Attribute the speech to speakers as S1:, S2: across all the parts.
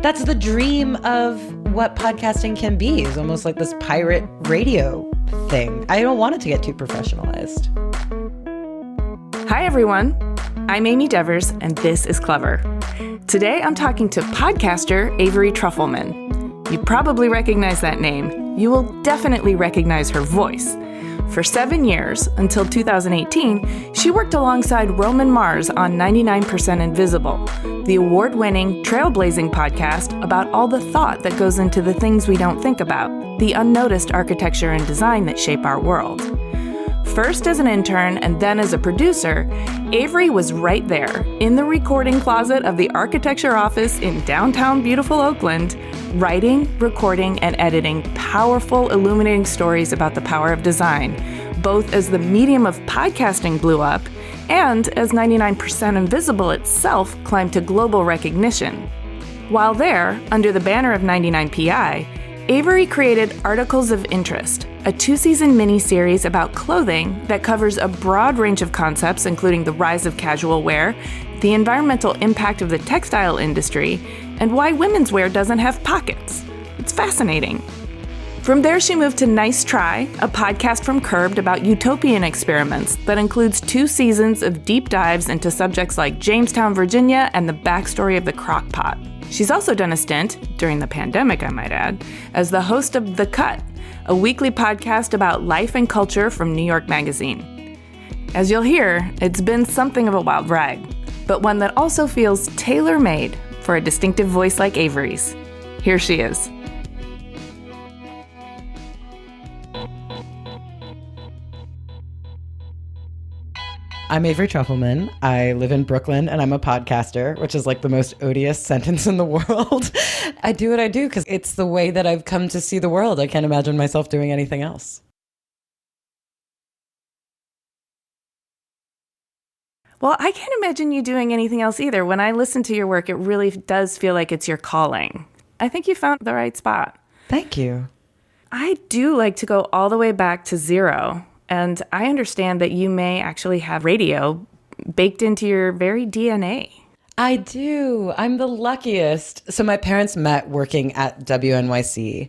S1: That's the dream of what podcasting can be. It's almost like this pirate radio thing. I don't want it to get too professionalized.
S2: Hi, everyone. I'm Amy Devers, and this is Clever. Today, I'm talking to podcaster Avery Trufelman. You probably recognize that name. You will definitely recognize her voice. For 7 years, until 2018, she worked alongside Roman Mars on 99% Invisible, the award-winning, trailblazing podcast about all the thought that goes into the things we don't think about, the unnoticed architecture and design that shape our world. First as an intern and then as a producer, Avery was right there in the recording closet of the architecture office in downtown beautiful Oakland, writing, recording, and editing powerful, illuminating stories about the power of design, both as the medium of podcasting blew up and as 99% Invisible itself climbed to global recognition. While there, under the banner of 99PI, Avery created Articles of Interest, a 2-season mini-series about clothing that covers a broad range of concepts, including the rise of casual wear, the environmental impact of the textile industry, and why women's wear doesn't have pockets. It's fascinating. From there, she moved to Nice Try, a podcast from Curbed about utopian experiments that includes 2 seasons of deep dives into subjects like Jamestown, Virginia, and the backstory of the crock pot. She's also done a stint, during the pandemic I might add, as the host of The Cut, a weekly podcast about life and culture from New York Magazine. As you'll hear, it's been something of a wild ride, but one that also feels tailor-made for a distinctive voice like Avery's. Here she is.
S1: I'm Avery Trufelman. I live in Brooklyn and I'm a podcaster, which is like the most odious sentence in the world. I do what I do because it's the way that I've come to see the world. I can't imagine myself doing anything else.
S2: Well, I can't imagine you doing anything else either. When I listen to your work, it really does feel like it's your calling. I think you found the right spot.
S1: Thank you.
S2: I do like to go all the way back to zero. And I understand that you may actually have radio baked into your very DNA.
S1: I do. I'm the luckiest. So my parents met working at WNYC.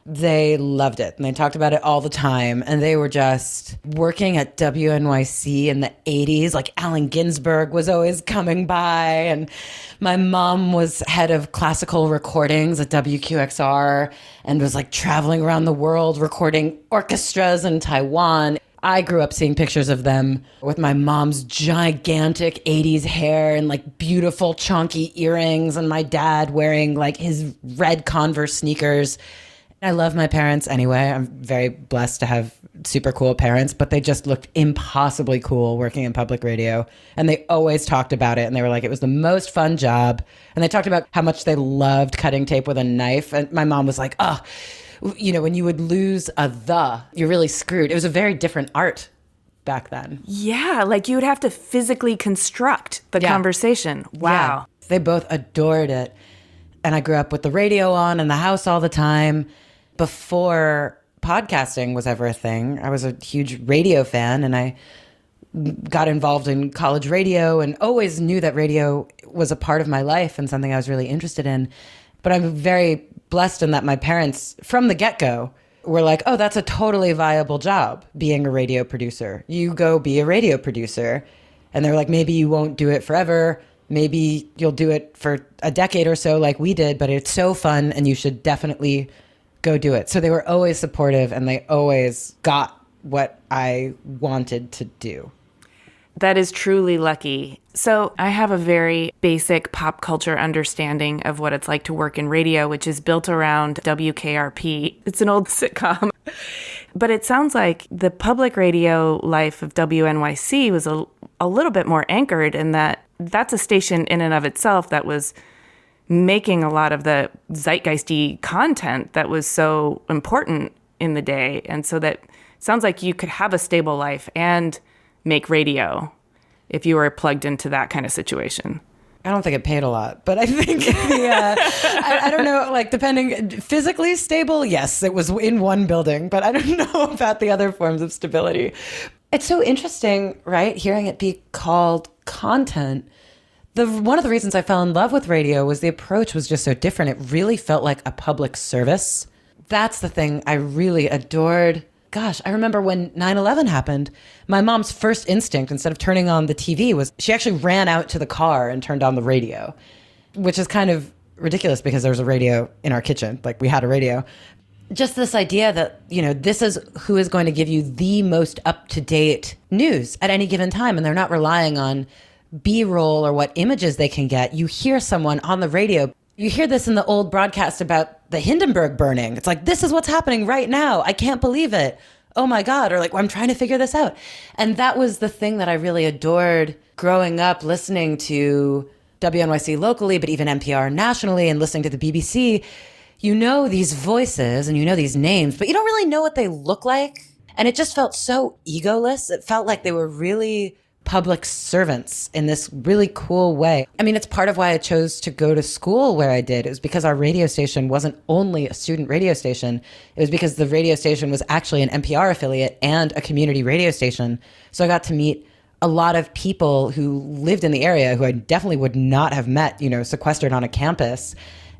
S1: They loved it and they talked about it all the time. And they were just working at WNYC in the 80s. Like Allen Ginsberg was always coming by. And my mom was head of classical recordings at WQXR and was like traveling around the world recording orchestras in Taiwan. I grew up seeing pictures of them with my mom's gigantic 80s hair and like beautiful chunky earrings and my dad wearing like his red Converse sneakers. I love my parents anyway. I'm very blessed to have super cool parents, but they just looked impossibly cool working in public radio. And they always talked about it. And they were like, it was the most fun job. And they talked about how much they loved cutting tape with a knife. And my mom was like, oh, you know, when you would lose a you're really screwed. It was a very different art back then.
S2: Yeah, like you would have to physically construct the conversation. Wow.
S1: Yeah. They both adored it. And I grew up with the radio on in the house all the time. Before podcasting was ever a thing, I was a huge radio fan and I got involved in college radio and always knew that radio was a part of my life and something I was really interested in. But I'm very blessed in that my parents, from the get-go, were like, oh, that's a totally viable job, being a radio producer. You go be a radio producer. And they were like, maybe you won't do it forever. Maybe you'll do it for a decade or so like we did, but it's so fun and you should definitely go do it. So they were always supportive and they always got what I wanted to do.
S2: That is truly lucky. So I have a very basic pop culture understanding of what it's like to work in radio, which is built around WKRP. It's an old sitcom. But it sounds like the public radio life of WNYC was a little bit more anchored in that that's a station in and of itself that was making a lot of the zeitgeisty content that was so important in the day. And so that sounds like you could have a stable life and make radio if you were plugged into that kind of situation.
S1: I don't think it paid a lot, but I think I don't know, like depending, physically stable, yes, it was in one building, but I don't know about the other forms of stability. It's so interesting, right? Hearing it be called content One of the reasons I fell in love with radio was the approach was just so different. It really felt like a public service. That's the thing I really adored. Gosh, I remember when 9/11 happened, my mom's first instinct, instead of turning on the TV, was she actually ran out to the car and turned on the radio, which is kind of ridiculous because there was a radio in our kitchen. Like, we had a radio. Just this idea that, this is who is going to give you the most up-to-date news at any given time, and they're not relying on B-roll or what images they can get. You hear someone on the radio. You hear this in the old broadcast about the Hindenburg burning. It's like, this is what's happening right now. I can't believe it. Oh my God. Or like, I'm trying to figure this out. And that was the thing that I really adored growing up, listening to WNYC locally, but even NPR nationally, and listening to the BBC. You know these voices and you know these names, but you don't really know what they look like. And it just felt so egoless. It felt like they were really public servants in this really cool way. I mean, it's part of why I chose to go to school where I did. It was because our radio station wasn't only a student radio station. It was because the radio station was actually an NPR affiliate and a community radio station. So I got to meet a lot of people who lived in the area who I definitely would not have met, sequestered on a campus,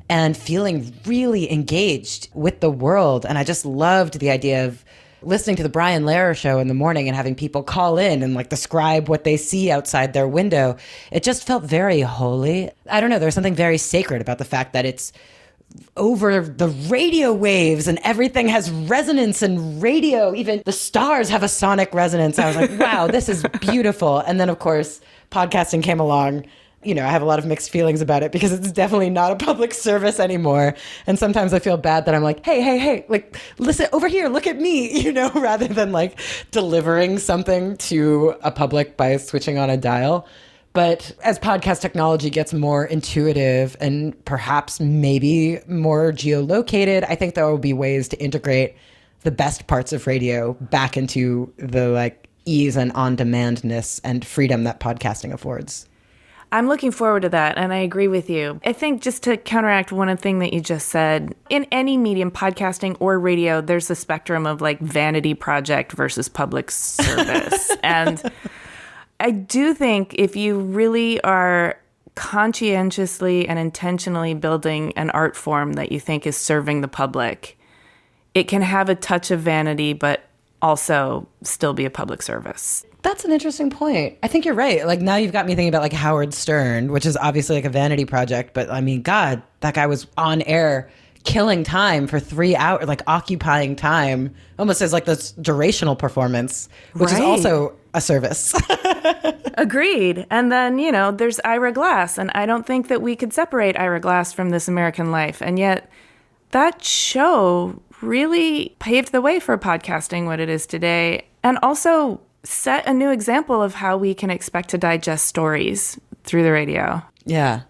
S1: and feeling really engaged with the world. And I just loved the idea of listening to the Brian Lehrer show in the morning and having people call in and like describe what they see outside their window. It just felt very holy. I don't know. There's something very sacred about the fact that it's over the radio waves and everything has resonance, and radio, even the stars have a sonic resonance. I was like, wow, this is beautiful. And then of course, podcasting came along. I have a lot of mixed feelings about it because it's definitely not a public service anymore. And sometimes I feel bad that I'm like, hey, like, listen over here, look at me, rather than like delivering something to a public by switching on a dial. But as podcast technology gets more intuitive and perhaps maybe more geolocated, I think there will be ways to integrate the best parts of radio back into the like ease and on-demandness and freedom that podcasting affords.
S2: I'm looking forward to that, and I agree with you. I think just to counteract one thing that you just said, in any medium, podcasting or radio, there's a spectrum of like vanity project versus public service. And I do think if you really are conscientiously and intentionally building an art form that you think is serving the public, it can have a touch of vanity, but also still be a public service.
S1: That's an interesting point. I think you're right. Like, now you've got me thinking about like Howard Stern, which is obviously like a vanity project. But I mean, God, that guy was on air killing time for 3 hours, like occupying time, almost as like this durational performance, which is also a service.
S2: Agreed. And then, there's Ira Glass. And I don't think that we could separate Ira Glass from This American Life. And yet that show really paved the way for podcasting what it is today. And also set a new example of how we can expect to digest stories through the radio.
S1: Yeah.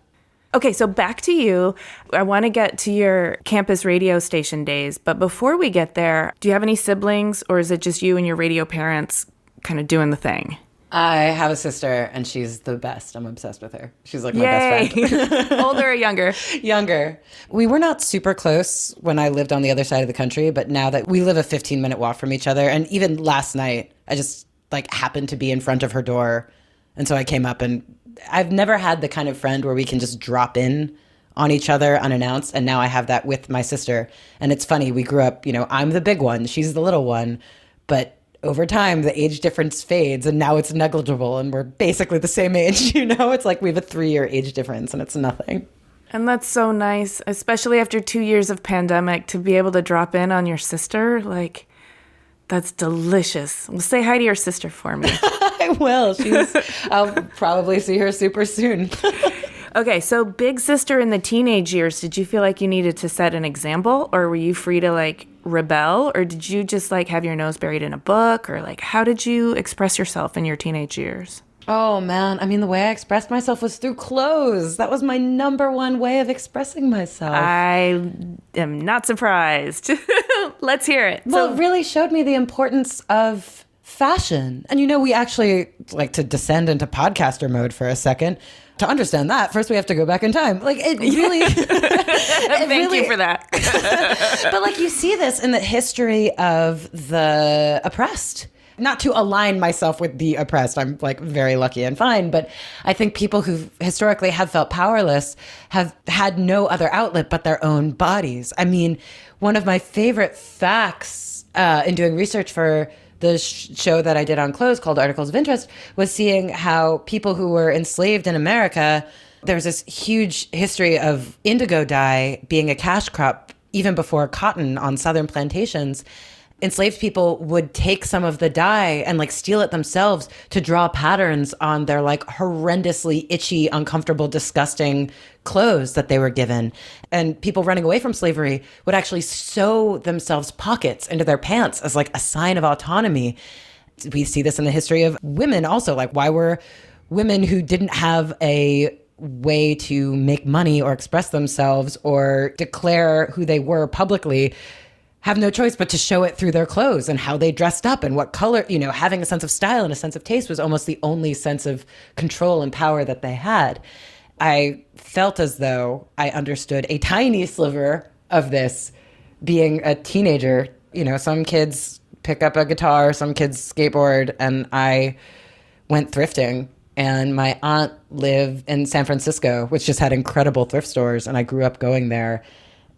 S2: Okay, so back to you. I want to get to your campus radio station days, but before we get there, do you have any siblings, or is it just you and your radio parents kind of doing the thing?
S1: I have a sister, and she's the best. I'm obsessed with her. She's like my best friend.
S2: Older or younger?
S1: Younger. We were not super close when I lived on the other side of the country, but now that we live a 15-minute walk from each other, and even last night, I just happened to be in front of her door. And so I came up, and I've never had the kind of friend where we can just drop in on each other unannounced. And now I have that with my sister. And it's funny, we grew up, I'm the big one, she's the little one. But over time, the age difference fades, and now it's negligible, and we're basically the same age, It's like we have a 3-year age difference, and it's nothing.
S2: And that's so nice, especially after 2 years of pandemic, to be able to drop in on your sister. Like, that's delicious. Well, say hi to your sister for me.
S1: I will. I'll probably see her super soon.
S2: Okay, so big sister in the teenage years, did you feel like you needed to set an example, or were you free to rebel, or did you just have your nose buried in a book, or how did you express yourself in your teenage years?
S1: Oh man, I mean, the way I expressed myself was through clothes. That was my number one way of expressing myself.
S2: I am not surprised. Let's hear it.
S1: Well, it really showed me the importance of fashion. And we actually like to descend into podcaster mode for a second. To understand that, first we have to go back in time. It really...
S2: Thank you for that.
S1: But you see this in the history of the oppressed. not to align myself with the oppressed. I'm like very lucky and fine. But I think people who historically have felt powerless have had no other outlet but their own bodies. I mean, one of my favorite facts in doing research for the show that I did on clothes called Articles of Interest was seeing how people who were enslaved in America, there's this huge history of indigo dye being a cash crop even before cotton on southern plantations. Enslaved people would take some of the dye and like steal it themselves to draw patterns on their like horrendously itchy, uncomfortable, disgusting clothes that they were given. And people running away from slavery would actually sew themselves pockets into their pants as like a sign of autonomy. We see this in the history of women also. Like, why were women who didn't have a way to make money or express themselves or declare who they were publicly have no choice but to show it through their clothes and how they dressed up and what color, you know, having a sense of style and a sense of taste was almost the only sense of control and power that they had. I felt as though I understood a tiny sliver of this being a teenager. You know, some kids pick up a guitar, some kids skateboard, and I went thrifting. And my aunt lived in San Francisco, which just had incredible thrift stores, and I grew up going there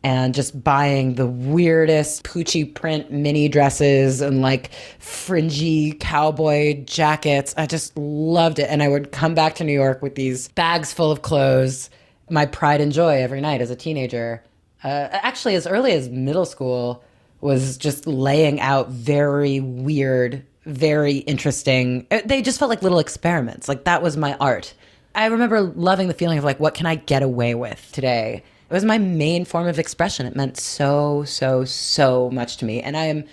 S1: and just buying the weirdest poochy print mini dresses and like fringy cowboy jackets. I just loved it. And I would come back to New York with these bags full of clothes, my pride and joy every night as a teenager. Actually, as early as middle school, was just laying out very weird, very interesting. They just felt like little experiments. Like that was my art. I remember loving the feeling of like, what can I get away with today? It was my main form of expression. It meant so, so, so much to me. And I am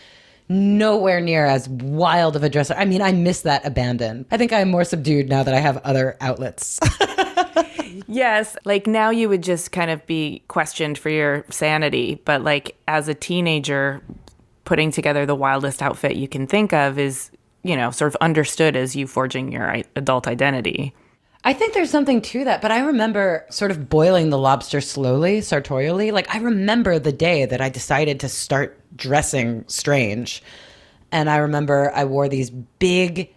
S1: nowhere near as wild of a dresser. I mean, I miss that abandon. I think I'm more subdued now that I have other outlets.
S2: Yes, like now you would just kind of be questioned for your sanity. But like as a teenager, putting together the wildest outfit you can think of is, you know, sort of understood as you forging your adult identity.
S1: I think there's something to that, but I remember sort of boiling the lobster slowly, sartorially. Like I remember the day that I decided to start dressing strange. And I remember I wore these big,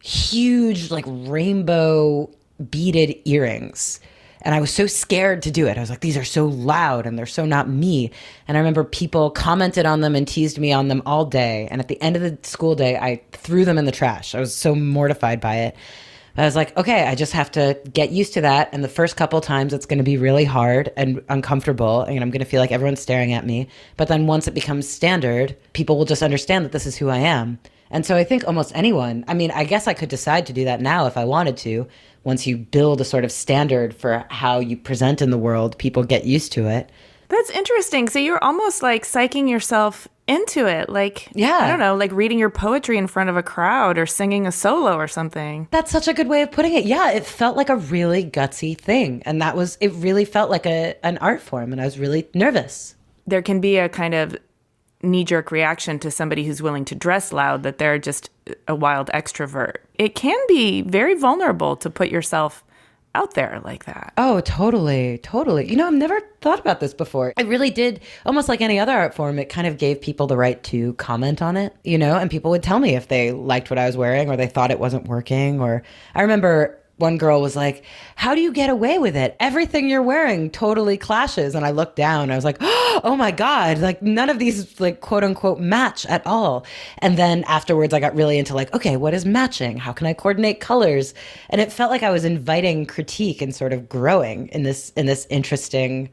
S1: huge, like rainbow beaded earrings. And I was so scared to do it. I was like, these are so loud and they're so not me. And I remember people commented on them and teased me on them all day. And at the end of the school day, I threw them in the trash. I was so mortified by it. I was like, okay, I just have to get used to that. And the first couple times it's going to be really hard and uncomfortable. And I'm going to feel like everyone's staring at me. But then once it becomes standard, people will just understand that this is who I am. And so I think almost anyone, I mean, I guess I could decide to do that now if I wanted to. Once you build a sort of standard for how you present in the world, people get used to it.
S2: That's interesting. So you're almost like psyching yourself into it. Like,
S1: yeah.
S2: I don't know, like reading your poetry in front of a crowd or singing a solo or something.
S1: That's such a good way of putting it. Yeah, it felt like a really gutsy thing. And it really felt like an art form. And I was really nervous.
S2: There can be a kind of knee-jerk reaction to somebody who's willing to dress loud, that they're just a wild extrovert. It can be very vulnerable to put yourself out there like that.
S1: Oh, totally, totally. You know, I've never thought about this before. It really did, almost like any other art form, it kind of gave people the right to comment on it, you know, and people would tell me if they liked what I was wearing or they thought it wasn't working. Or I remember one girl was like, how do you get away with it? Everything you're wearing totally clashes. And I looked down, I was like, oh my God, like none of these like quote unquote match at all. And then afterwards I got really into like, okay, what is matching? How can I coordinate colors? And it felt like I was inviting critique and sort of growing in this interesting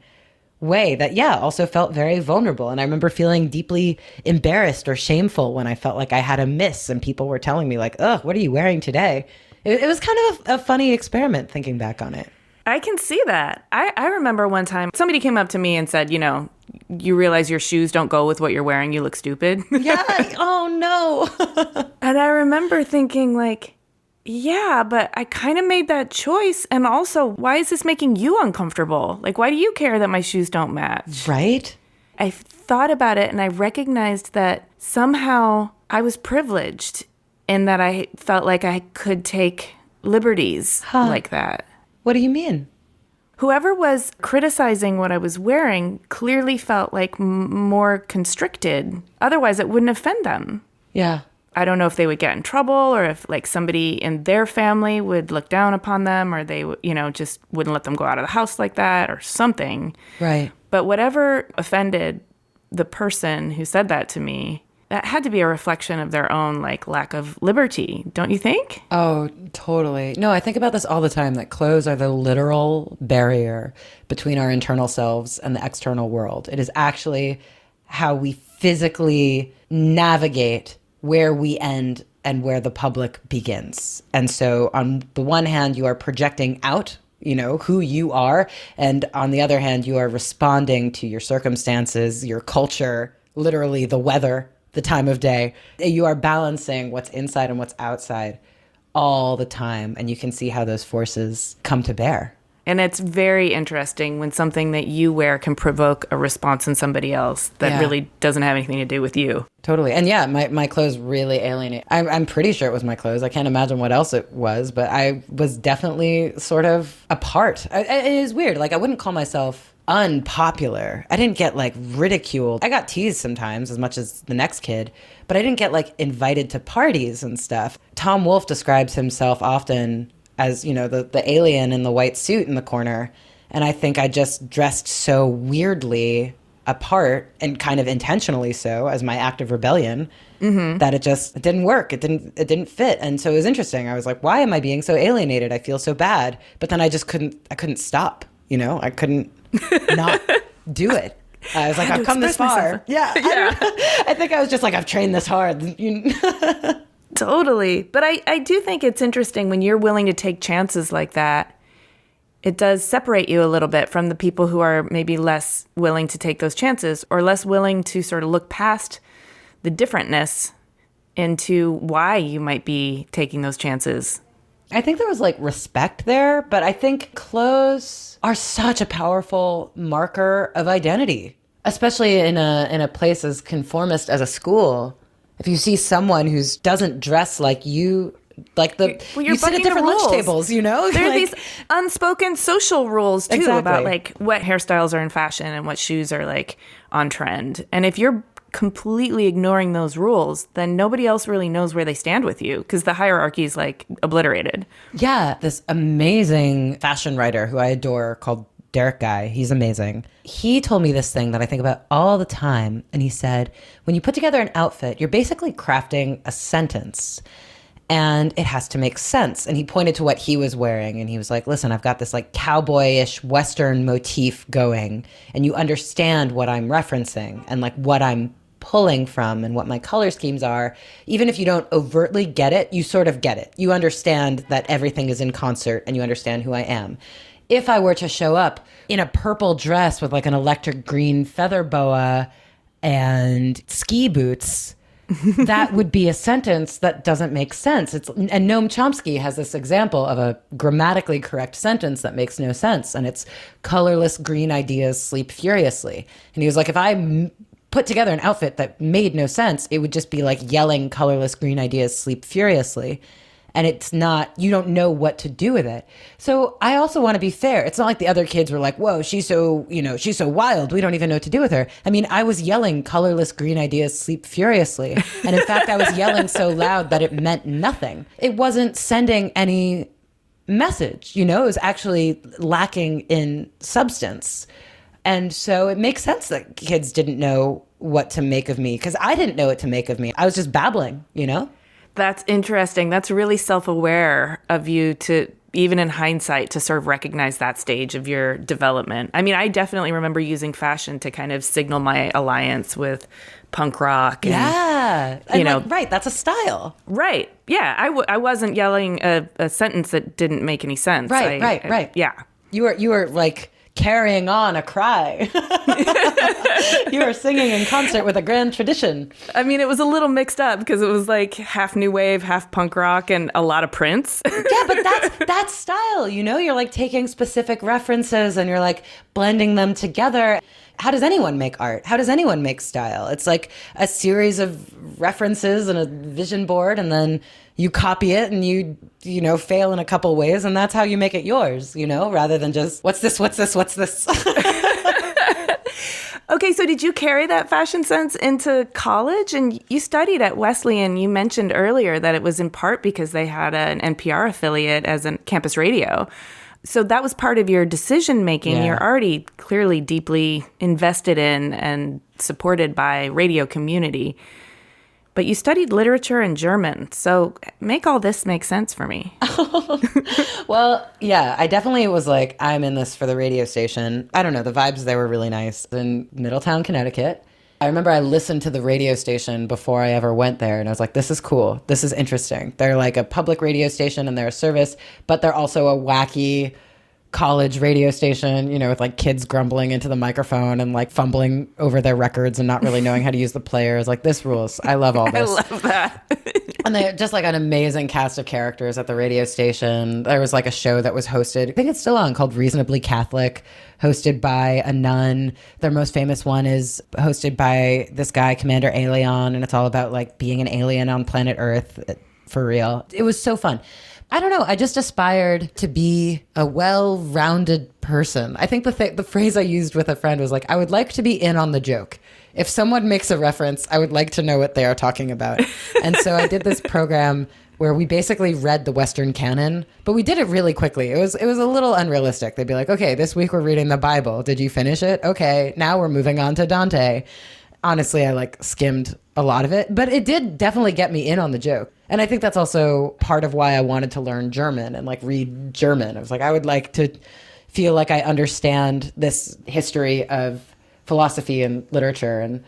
S1: way that, yeah, also felt very vulnerable. And I remember feeling deeply embarrassed or shameful when I felt like I had a miss and people were telling me like, oh, what are you wearing today? It was kind of a funny experiment thinking back on it.
S2: I can see that. I remember one time somebody came up to me and said, you know, you realize your shoes don't go with what you're wearing. You look stupid.
S1: Yeah. Oh, no.
S2: And I remember thinking like, yeah, but I kind of made that choice. And also, why is this making you uncomfortable? Like, why do you care that my shoes don't match?
S1: Right.
S2: I thought about it and I recognized that somehow I was privileged in that I felt like I could take liberties like that.
S1: What do you mean?
S2: Whoever was criticizing what I was wearing clearly felt like more constricted. Otherwise, it wouldn't offend them.
S1: Yeah.
S2: I don't know if they would get in trouble or if like somebody in their family would look down upon them or they, just wouldn't let them go out of the house like that or something.
S1: Right.
S2: But whatever offended the person who said that to me, that had to be a reflection of their own like lack of liberty, don't you think?
S1: Oh, totally. No, I think about this all the time, that clothes are the literal barrier between our internal selves and the external world. It is actually how we physically navigate where we end and where the public begins. And so on the one hand, you are projecting out, who you are. And on the other hand, you are responding to your circumstances, your culture, literally the weather, the time of day. You are balancing what's inside and what's outside all the time. And you can see how those forces come to bear.
S2: And it's very interesting when something that you wear can provoke a response in somebody else that really doesn't have anything to do with you.
S1: Totally. And yeah, my clothes really alienate. I'm pretty sure it was my clothes. I can't imagine what else it was, but I was definitely sort of apart. It is weird. Like, I wouldn't call myself unpopular. I didn't get like ridiculed. I got teased sometimes as much as the next kid, but I didn't get like invited to parties and stuff. Tom Wolfe describes himself often as, the alien in the white suit in the corner. And I think I just dressed so weirdly apart, and kind of intentionally so, as my act of rebellion, that it didn't work. It didn't fit. And so it was interesting. I was like, why am I being so alienated? I feel so bad. But then I couldn't stop, I couldn't not do it. I was like, I've come this far. Yeah. I think I was just like, I've trained this hard.
S2: Totally. But I do think it's interesting when you're willing to take chances like that. It does separate you a little bit from the people who are maybe less willing to take those chances or less willing to sort of look past the differentness into why you might be taking those chances.
S1: I think there was like respect there, but I think clothes are such a powerful marker of identity, especially in a place as conformist as a school. If you see someone who doesn't dress like you, you sit at different lunch tables, There are
S2: these unspoken social rules, too, about, like, what hairstyles are in fashion and what shoes are, like, on trend. And if you're completely ignoring those rules, then nobody else really knows where they stand with you because the hierarchy is, like, obliterated.
S1: Yeah, this amazing fashion writer who I adore called Derek Guy, he's amazing. He told me this thing that I think about all the time. And he said, when you put together an outfit, you're basically crafting a sentence and it has to make sense. And he pointed to what he was wearing and he was like, listen, I've got this like cowboyish Western motif going and you understand what I'm referencing and like what I'm pulling from and what my color schemes are. Even if you don't overtly get it, you sort of get it. You understand that everything is in concert and you understand who I am. If I were to show up in a purple dress with like an electric green feather boa and ski boots, that would be a sentence that doesn't make sense. And Noam Chomsky has this example of a grammatically correct sentence that makes no sense. And it's colorless green ideas sleep furiously. And he was like, if I put together an outfit that made no sense, it would just be like yelling colorless green ideas sleep furiously. And it's not, you don't know what to do with it. So I also want to be fair. It's not like the other kids were like, whoa, she's so wild. We don't even know what to do with her. I mean, I was yelling colorless green ideas sleep furiously. And in fact, I was yelling so loud that it meant nothing. It wasn't sending any message, it was actually lacking in substance. And so it makes sense that kids didn't know what to make of me because I didn't know what to make of me. I was just babbling,
S2: That's interesting. That's really self-aware of you to, even in hindsight, to sort of recognize that stage of your development. I mean, I definitely remember using fashion to kind of signal my alliance with punk rock. And,
S1: right. That's a style.
S2: Right. Yeah. I wasn't yelling a sentence that didn't make any sense.
S1: Right.
S2: Yeah.
S1: You were like carrying on a cry. You were singing in concert with a grand tradition.
S2: I mean, it was a little mixed up because it was like half new wave, half punk rock, and a lot of Prince.
S1: Yeah, but that's style, You're like taking specific references and you're like blending them together. How does anyone make art? How does anyone make style? It's like a series of references and a vision board, and then you copy it and you fail in a couple ways, and that's how you make it yours, rather than just, what's this?
S2: Okay, so did you carry that fashion sense into college? And you studied at Wesleyan. You mentioned earlier that it was in part because they had an NPR affiliate as a campus radio. So that was part of your decision making.
S1: Yeah.
S2: You're already clearly deeply invested in and supported by radio community. But you studied literature and German. So make all this make sense for me.
S1: Well, yeah, I definitely was like, I'm in this for the radio station. I don't know, the vibes there were really nice. In Middletown, Connecticut, I remember I listened to the radio station before I ever went there, and I was like, this is cool. This is interesting. They're like a public radio station and they're a service, but they're also a wacky college radio station, you know, with like kids grumbling into the microphone and like fumbling over their records and not really knowing how to use the players. Like, this rules. I love all this.
S2: I love that.
S1: And they just like an amazing cast of characters at the radio station. There was like a show that was hosted, I think it's still on, called Reasonably Catholic, hosted by a nun. Their most famous one is hosted by this guy, Commander Alien, and it's all about like being an alien on planet Earth for real. It was so fun. I don't know. I just aspired to be a well-rounded person. I think the phrase I used with a friend was like, I would like to be in on the joke. If someone makes a reference, I would like to know what they are talking about. And so I did this program where we basically read the Western canon, but we did it really quickly. It was a little unrealistic. They'd be like, okay, this week we're reading the Bible. Did you finish it? Okay, now we're moving on to Dante. Honestly, I like skimmed a lot of it, but it did definitely get me in on the joke. And I think that's also part of why I wanted to learn German and like read German. I was like, I would like to feel like I understand this history of philosophy and literature. And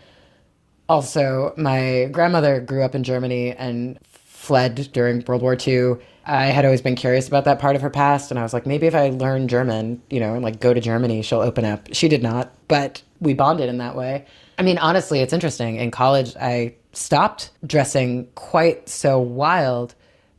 S1: also my grandmother grew up in Germany and fled during World War II. I had always been curious about that part of her past. And I was like, maybe if I learn German, you know, and like go to Germany, she'll open up. She did not, but we bonded in that way. I mean, honestly, it's interesting. In college, I stopped dressing quite so wild,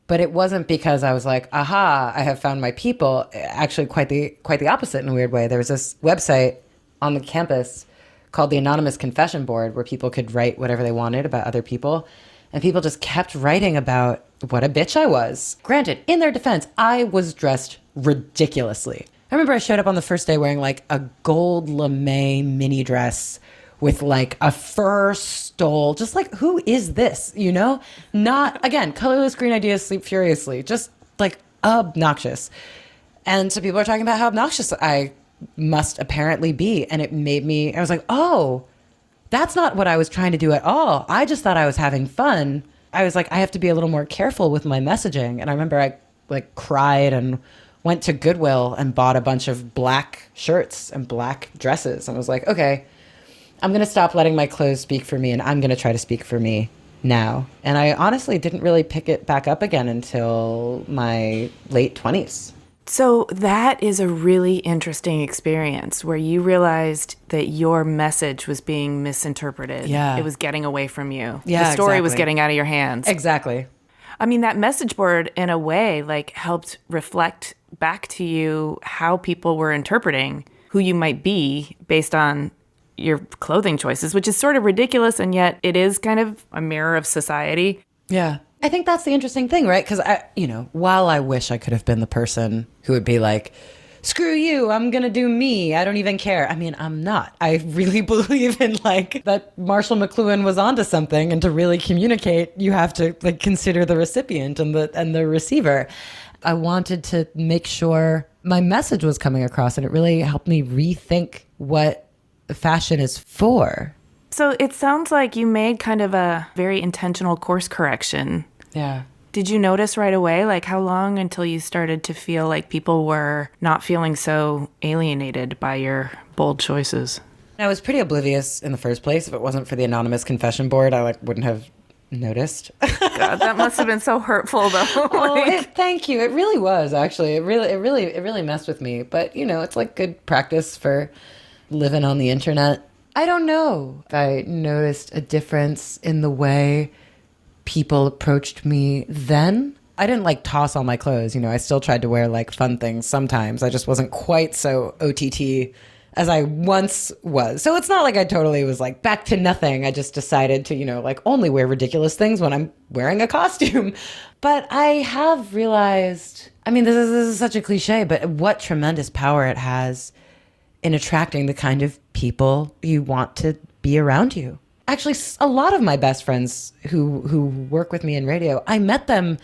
S1: but it wasn't because I was like, aha, I have found my people. Actually, quite the opposite in a weird way. There was this website on the campus called the Anonymous Confession Board where people could write whatever they wanted about other people. And people just kept writing about what a bitch I was. Granted, in their defense, I was dressed ridiculously. I remember I showed up on the first day wearing like a gold lame mini dress with like a fur stole, just like, who is this, you know? Not, again, colorless green ideas sleep furiously, just like obnoxious. And so people are talking about how obnoxious I must apparently be. And it made me, I was like, oh, that's not what I was trying to do at all. I just thought I was having fun. I was like, I have to be a little more careful with my messaging. And I remember I like cried and went to Goodwill and bought a bunch of black shirts and black dresses. And I was like, okay, I'm going to stop letting my clothes speak for me, and I'm going to try to speak for me now. And I honestly didn't really pick it back up again until my late 20s.
S2: So that is a really interesting experience where you realized that your message was being misinterpreted.
S1: Yeah.
S2: It was getting away from you.
S1: Yeah,
S2: the story was
S1: exactly.
S2: getting out of your hands.
S1: Exactly.
S2: I mean, that message board, in a way, like helped reflect back to you how people were interpreting who you might be based on your clothing choices, which is sort of ridiculous, and yet it is kind of a mirror of society.
S1: Yeah. I think that's the interesting thing, right? Because while I wish I could have been the person who would be like, screw you, I'm going to do me, I don't even care. I mean, I'm not. I really believe in like that Marshall McLuhan was onto something, and to really communicate, you have to like consider the recipient and the receiver. I wanted to make sure my message was coming across, and it really helped me rethink what fashion is for.
S2: So it sounds like you made kind of a very intentional course correction.
S1: Yeah.
S2: Did you notice right away, like how long until you started to feel like people were not feeling so alienated by your bold choices?
S1: I was pretty oblivious in the first place. If it wasn't for the Anonymous Confession Board, I wouldn't have noticed.
S2: God, that must have been so hurtful, though.
S1: Thank you. It really was, actually. It really messed with me. But, it's like good practice for living on the internet. I don't know if I noticed a difference in the way people approached me then. I didn't like toss all my clothes. I still tried to wear like fun things sometimes. I just wasn't quite so OTT as I once was. So it's not like I totally was like back to nothing. I just decided to, like only wear ridiculous things when I'm wearing a costume. But I have realized, this is such a cliche, but what tremendous power it has in attracting the kind of people you want to be around you. Actually, a lot of my best friends who work with me in radio, I met them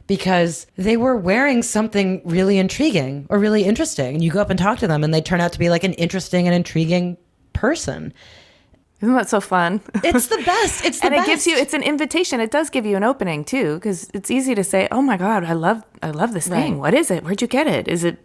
S1: because they were wearing something really intriguing or really interesting. And you go up and talk to them and they turn out to be like an interesting and intriguing person.
S2: Isn't that so fun?
S1: It's the best. It's the
S2: and
S1: best.
S2: It gives you, it's an invitation. It does give you an opening too, because it's easy to say, oh my God, I love this thing.
S1: Right.
S2: What is it? Where'd you get it? Is it,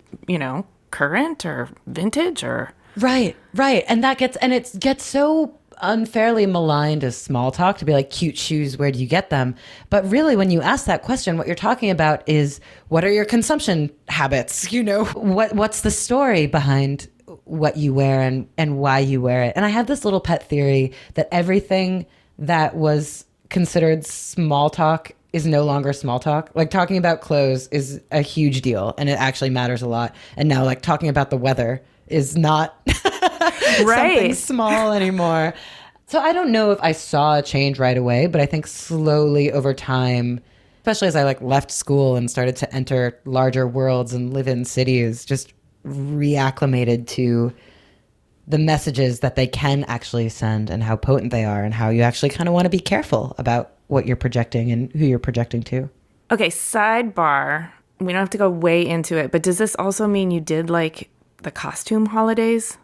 S2: current or vintage or?
S1: Right. And it gets so unfairly maligned as small talk to be like, cute shoes, where do you get them? But really, when you ask that question, what you're talking about is, what are your consumption habits? What's the story behind what you wear and why you wear it? And I have this little pet theory that everything that was considered small talk is no longer small talk. Like talking about clothes is a huge deal and it actually matters a lot. And now like talking about the weather is not something small anymore. So I don't know if I saw a change right away, but I think slowly over time, especially as I like left school and started to enter larger worlds and live in cities, just reacclimated to the messages that they can actually send and how potent they are and how you actually kind of want to be careful about what you're projecting and who you're projecting to.
S2: Okay, sidebar. We don't have to go way into it, but does this also mean you did like the costume holidays?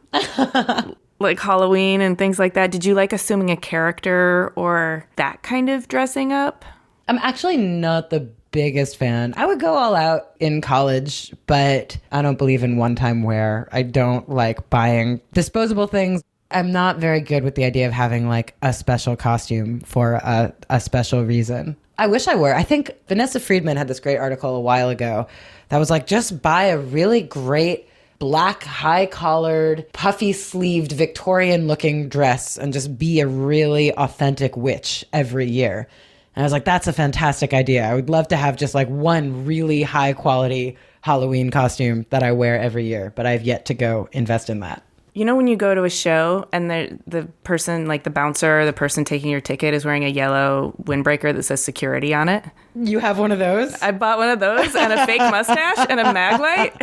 S2: Like Halloween and things like that? Did you like assuming a character or that kind of dressing up?
S1: I'm actually not the biggest fan. I would go all out in college, but I don't believe in one-time wear. I don't like buying disposable things. I'm not very good with the idea of having like a special costume for a special reason. I wish I were. I think Vanessa Friedman had this great article a while ago that was like, just buy a really great black, high-collared, puffy-sleeved, Victorian-looking dress and just be a really authentic witch every year. And I was like, that's a fantastic idea. I would love to have just like one really high-quality Halloween costume that I wear every year, but I've yet to go invest in that.
S2: You know when you go to a show and the person, like the bouncer, the person taking your ticket is wearing a yellow windbreaker that says security on it?
S1: You have one of those?
S2: I bought one of those and a fake mustache and a mag light.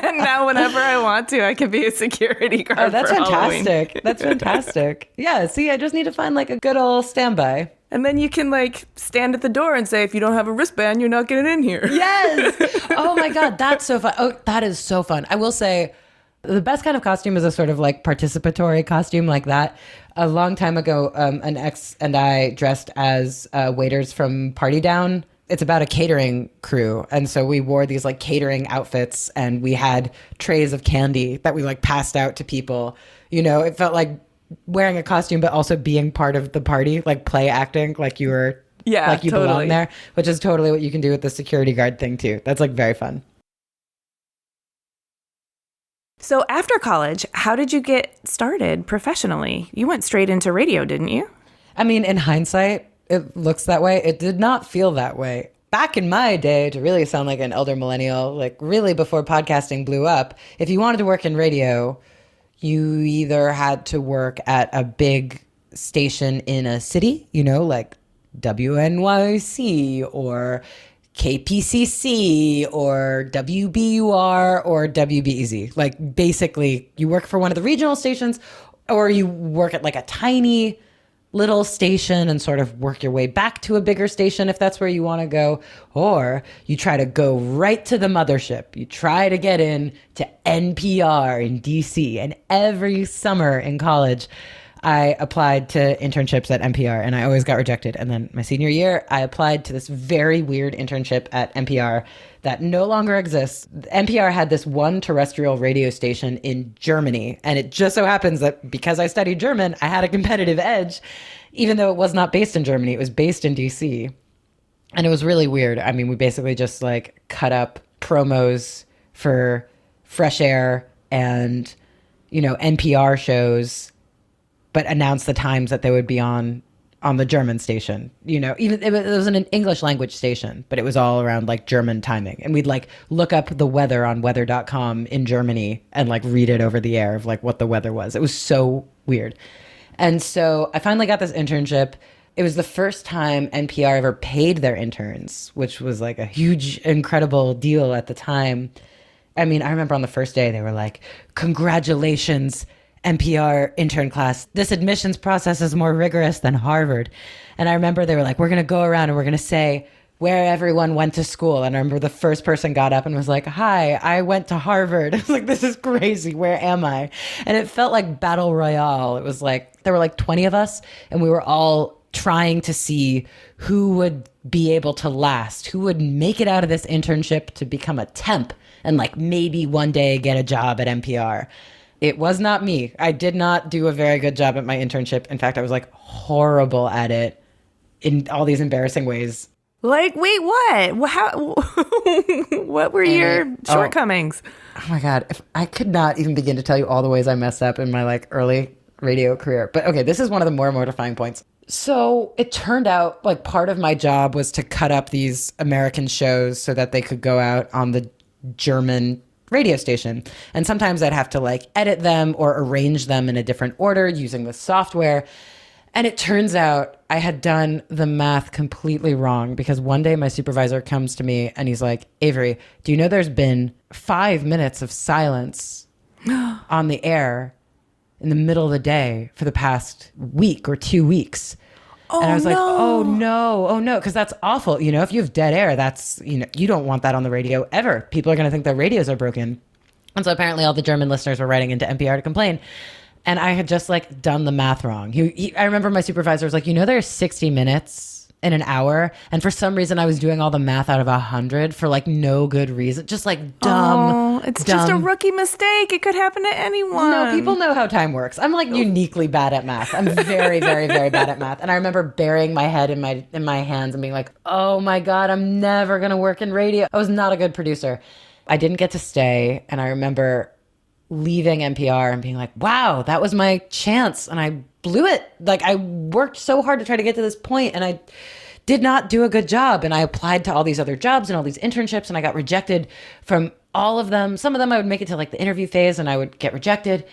S2: And now whenever I want to, I can be a security guard.
S1: Oh, that's
S2: for
S1: fantastic.
S2: Halloween.
S1: That's fantastic. Yeah, see, I just need to find like a good old standby.
S2: And then you can like stand at the door and say, if you don't have a wristband, you're not getting in here.
S1: Yes. Oh my God, that's so fun. Oh, that is so fun. I will say, the best kind of costume is a sort of like participatory costume like that. A long time ago, an ex and I dressed as waiters from Party Down. It's about a catering crew. And so we wore these like catering outfits and we had trays of candy that we like passed out to people. It felt like wearing a costume, but also being part of the party, like play acting, like you were, like you belong there, which is totally what you can do with the security guard thing too. That's like very fun.
S2: So after college, how did you get started professionally? You went straight into radio, didn't you?
S1: I mean, in hindsight, it looks that way. It did not feel that way. Back in my day, to really sound like an elder millennial, like really before podcasting blew up, if you wanted to work in radio, you either had to work at a big station in a city, like WNYC or KPCC or WBUR or WBEZ. Like basically you work for one of the regional stations or you work at like a tiny little station and sort of work your way back to a bigger station if that's where you want to go. Or you try to go right to the mothership. You try to get in to NPR in DC. And every summer in college, I applied to internships at NPR and I always got rejected. And then my senior year, I applied to this very weird internship at NPR that no longer exists. NPR had this one terrestrial radio station in Germany. And it just so happens that because I studied German, I had a competitive edge, even though it was not based in Germany. It was based in DC. And it was really weird. I mean, we basically just like cut up promos for Fresh Air and, NPR shows, but announced the times that they would be on the German station. Even it was an English language station, but it was all around like German timing. And we'd like look up the weather on weather.com in Germany and like read it over the air of like what the weather was. It was so weird. And so I finally got this internship. It was the first time NPR ever paid their interns, which was like a huge, incredible deal at the time. I mean, I remember on the first day, they were like, congratulations, NPR intern class. This admissions process is more rigorous than Harvard. And I remember they were like, we're going to go around and we're going to say where everyone went to school. And I remember the first person got up and was like, hi, I went to Harvard. I was like, this is crazy. Where am I? And it felt like Battle Royale. It was like, there were like 20 of us and we were all trying to see who would be able to last, who would make it out of this internship to become a temp and like maybe one day get a job at NPR. It was not me. I did not do a very good job at my internship. In fact, I was like horrible at it in all these embarrassing ways.
S2: Like, wait, what? How, what were your shortcomings?
S1: Oh my God. If I could not even begin to tell you all the ways I messed up in my like early radio career. But okay, this is one of the more mortifying points. So it turned out like part of my job was to cut up these American shows so that they could go out on the German radio station. And sometimes I'd have to like edit them or arrange them in a different order using the software. And it turns out I had done the math completely wrong because one day my supervisor comes to me and he's like, Avery, do you know there's been 5 minutes of silence on the air in the middle of the day for the past week or 2 weeks? And I was like, oh no, because that's awful. You know, if you have dead air, that's, you know, you don't want that on the radio ever. People are going to think their radios are broken. And so apparently all the German listeners were writing into NPR to complain. And I had just like done the math wrong. I remember my supervisor was like, you know, there's 60 minutes in an hour. And for some reason I was doing all the math out of 100 for like no good reason. Just like dumb.
S2: It's just a rookie mistake. It could happen to anyone.
S1: No, people know how time works. I'm like uniquely bad at math. I'm very, very, very bad at math. And I remember burying my head in my hands and being like, oh my God, I'm never going to work in radio. I was not a good producer. I didn't get to stay. And I remember leaving NPR and being like, wow, that was my chance. And I blew it. Like I worked so hard to try to get to this point and I did not do a good job. And I applied to all these other jobs and all these internships and I got rejected from all of them. Some of them I would make it to like the interview phase and I would get rejected.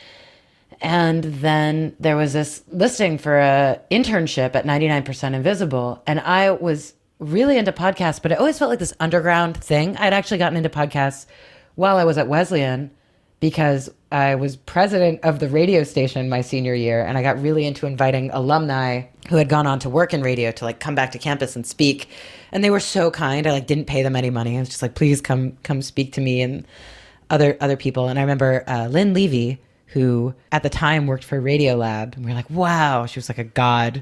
S1: And then there was this listing for a internship at 99% Invisible. And I was really into podcasts, but it always felt like this underground thing. I'd actually gotten into podcasts while I was at Wesleyan because I was president of the radio station my senior year. And I got really into inviting alumni who had gone on to work in radio to like come back to campus and speak. And they were so kind. I like didn't pay them any money. I was just like, please come speak to me and other people. And I remember Lynn Levy, who at the time worked for Radiolab. And we were like, wow, she was like a god.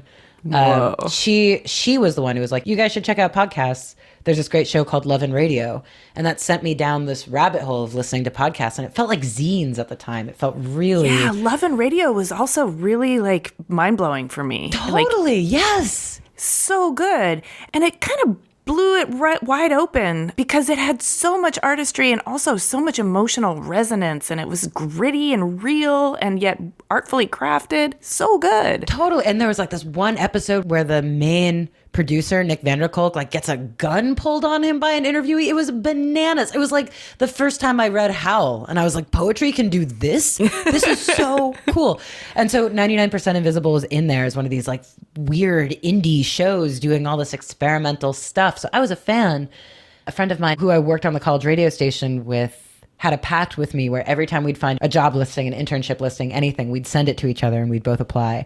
S1: She was the one who was like, you guys should check out podcasts. There's this great show called Love and Radio. And that sent me down this rabbit hole of listening to podcasts. And it felt like zines at the time. It felt really...
S2: Yeah, Love and Radio was also really like mind-blowing for me.
S1: Totally,
S2: like,
S1: yes.
S2: So good. And it kind of blew it right wide open because it had so much artistry and also so much emotional resonance. And it was gritty and real and yet artfully crafted. So good.
S1: Totally. And there was like this one episode where the main producer, Nick Vanderkolk, like gets a gun pulled on him by an interviewee. It was bananas. It was like the first time I read Howl and I was like, poetry can do this? This is so cool. And so 99% Invisible was in there as one of these like weird indie shows doing all this experimental stuff. So I was a fan. A friend of mine who I worked on the college radio station with had a pact with me where every time we'd find a job listing, an internship listing, anything, we'd send it to each other and we'd both apply.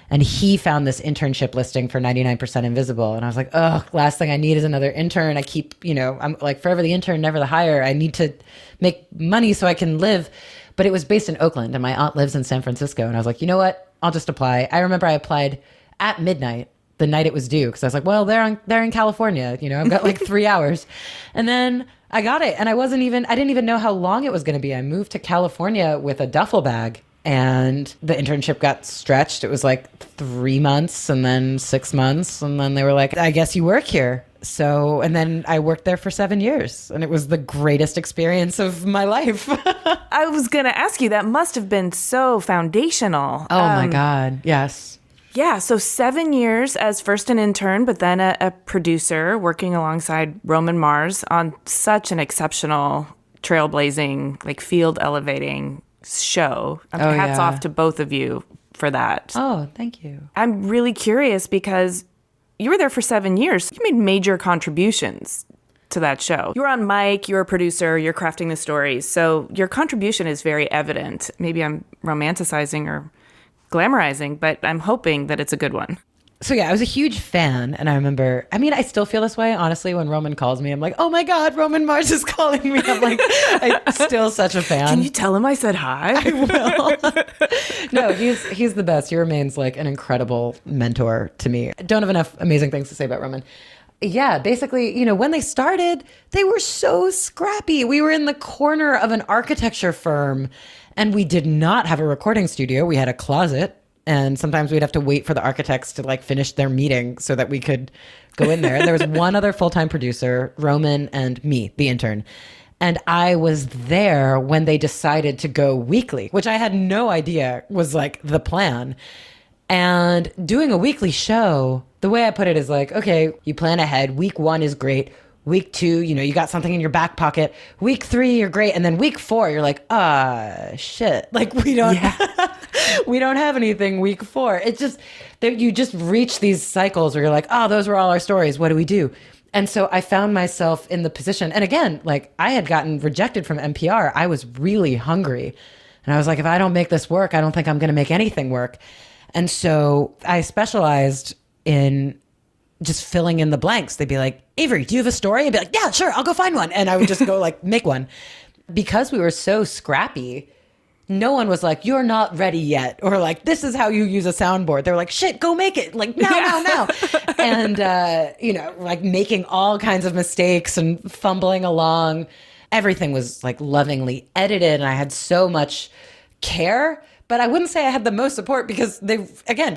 S1: And he found this internship listing for 99% Invisible. And I was like, oh, last thing I need is another intern. I keep, I'm like forever the intern, never the hire. I need to make money so I can live. But it was based in Oakland and my aunt lives in San Francisco. And I was like, you know what? I'll just apply. I remember I applied at midnight, the night it was due. Cause I was like, well, they're in California. I've got like 3 hours. And then I got it. And I didn't even know how long it was going to be. I moved to California with a duffel bag. And the internship got stretched. It was like 3 months and then 6 months. And then they were like, I guess you work here. So, and then I worked there for 7 years. And it was the greatest experience of my life.
S2: I was going to ask you, that must have been so foundational.
S1: Oh my God. Yes.
S2: Yeah. So 7 years as first an intern, but then a producer working alongside Roman Mars on such an exceptional, trailblazing, like field elevating show. Hats off to both of you for that.
S1: Oh, thank you.
S2: I'm really curious because you were there for 7 years. You made major contributions. to that show. You're on mic, you're a producer, you're crafting the stories. So your contribution is very evident. Maybe I'm romanticizing or glamorizing, but I'm hoping that it's a good one.
S1: So yeah, I was a huge fan, and I remember, I still feel this way, honestly, when Roman calls me. I'm like, oh my God, Roman Mars is calling me. I'm like, I'm still such a fan.
S2: Can you tell him I said hi?
S1: I will. No, he's the best. He remains like an incredible mentor to me. I don't have enough amazing things to say about Roman. Yeah, basically, when they started, they were so scrappy. We were in the corner of an architecture firm, and we did not have a recording studio. We had a closet. And sometimes we'd have to wait for the architects to like finish their meeting so that we could go in there. And there was one other full-time producer, Roman, and me, the intern. And I was there when they decided to go weekly, which I had no idea was like the plan. And doing a weekly show, the way I put it is like, okay, you plan ahead. Week 1 is great. Week 2, you got something in your back pocket. Week 3, you're great. And then week 4, you're like, shit. Like we don't have anything week 4. It's just that you just reach these cycles where you're like, those were all our stories. What do we do? And so I found myself in the position. And again, like I had gotten rejected from NPR. I was really hungry. And I was like, if I don't make this work, I don't think I'm going to make anything work. And so I specialized in just filling in the blanks. They'd be like, Avery, do you have a story? I'd be like, yeah, sure, I'll go find one. And I would just go like make one. Because we were so scrappy, no one was like, you're not ready yet. Or like, this is how you use a soundboard. They're like, shit, go make it. Like now. And, like making all kinds of mistakes and fumbling along. Everything was like lovingly edited. And I had so much care, but I wouldn't say I had the most support because we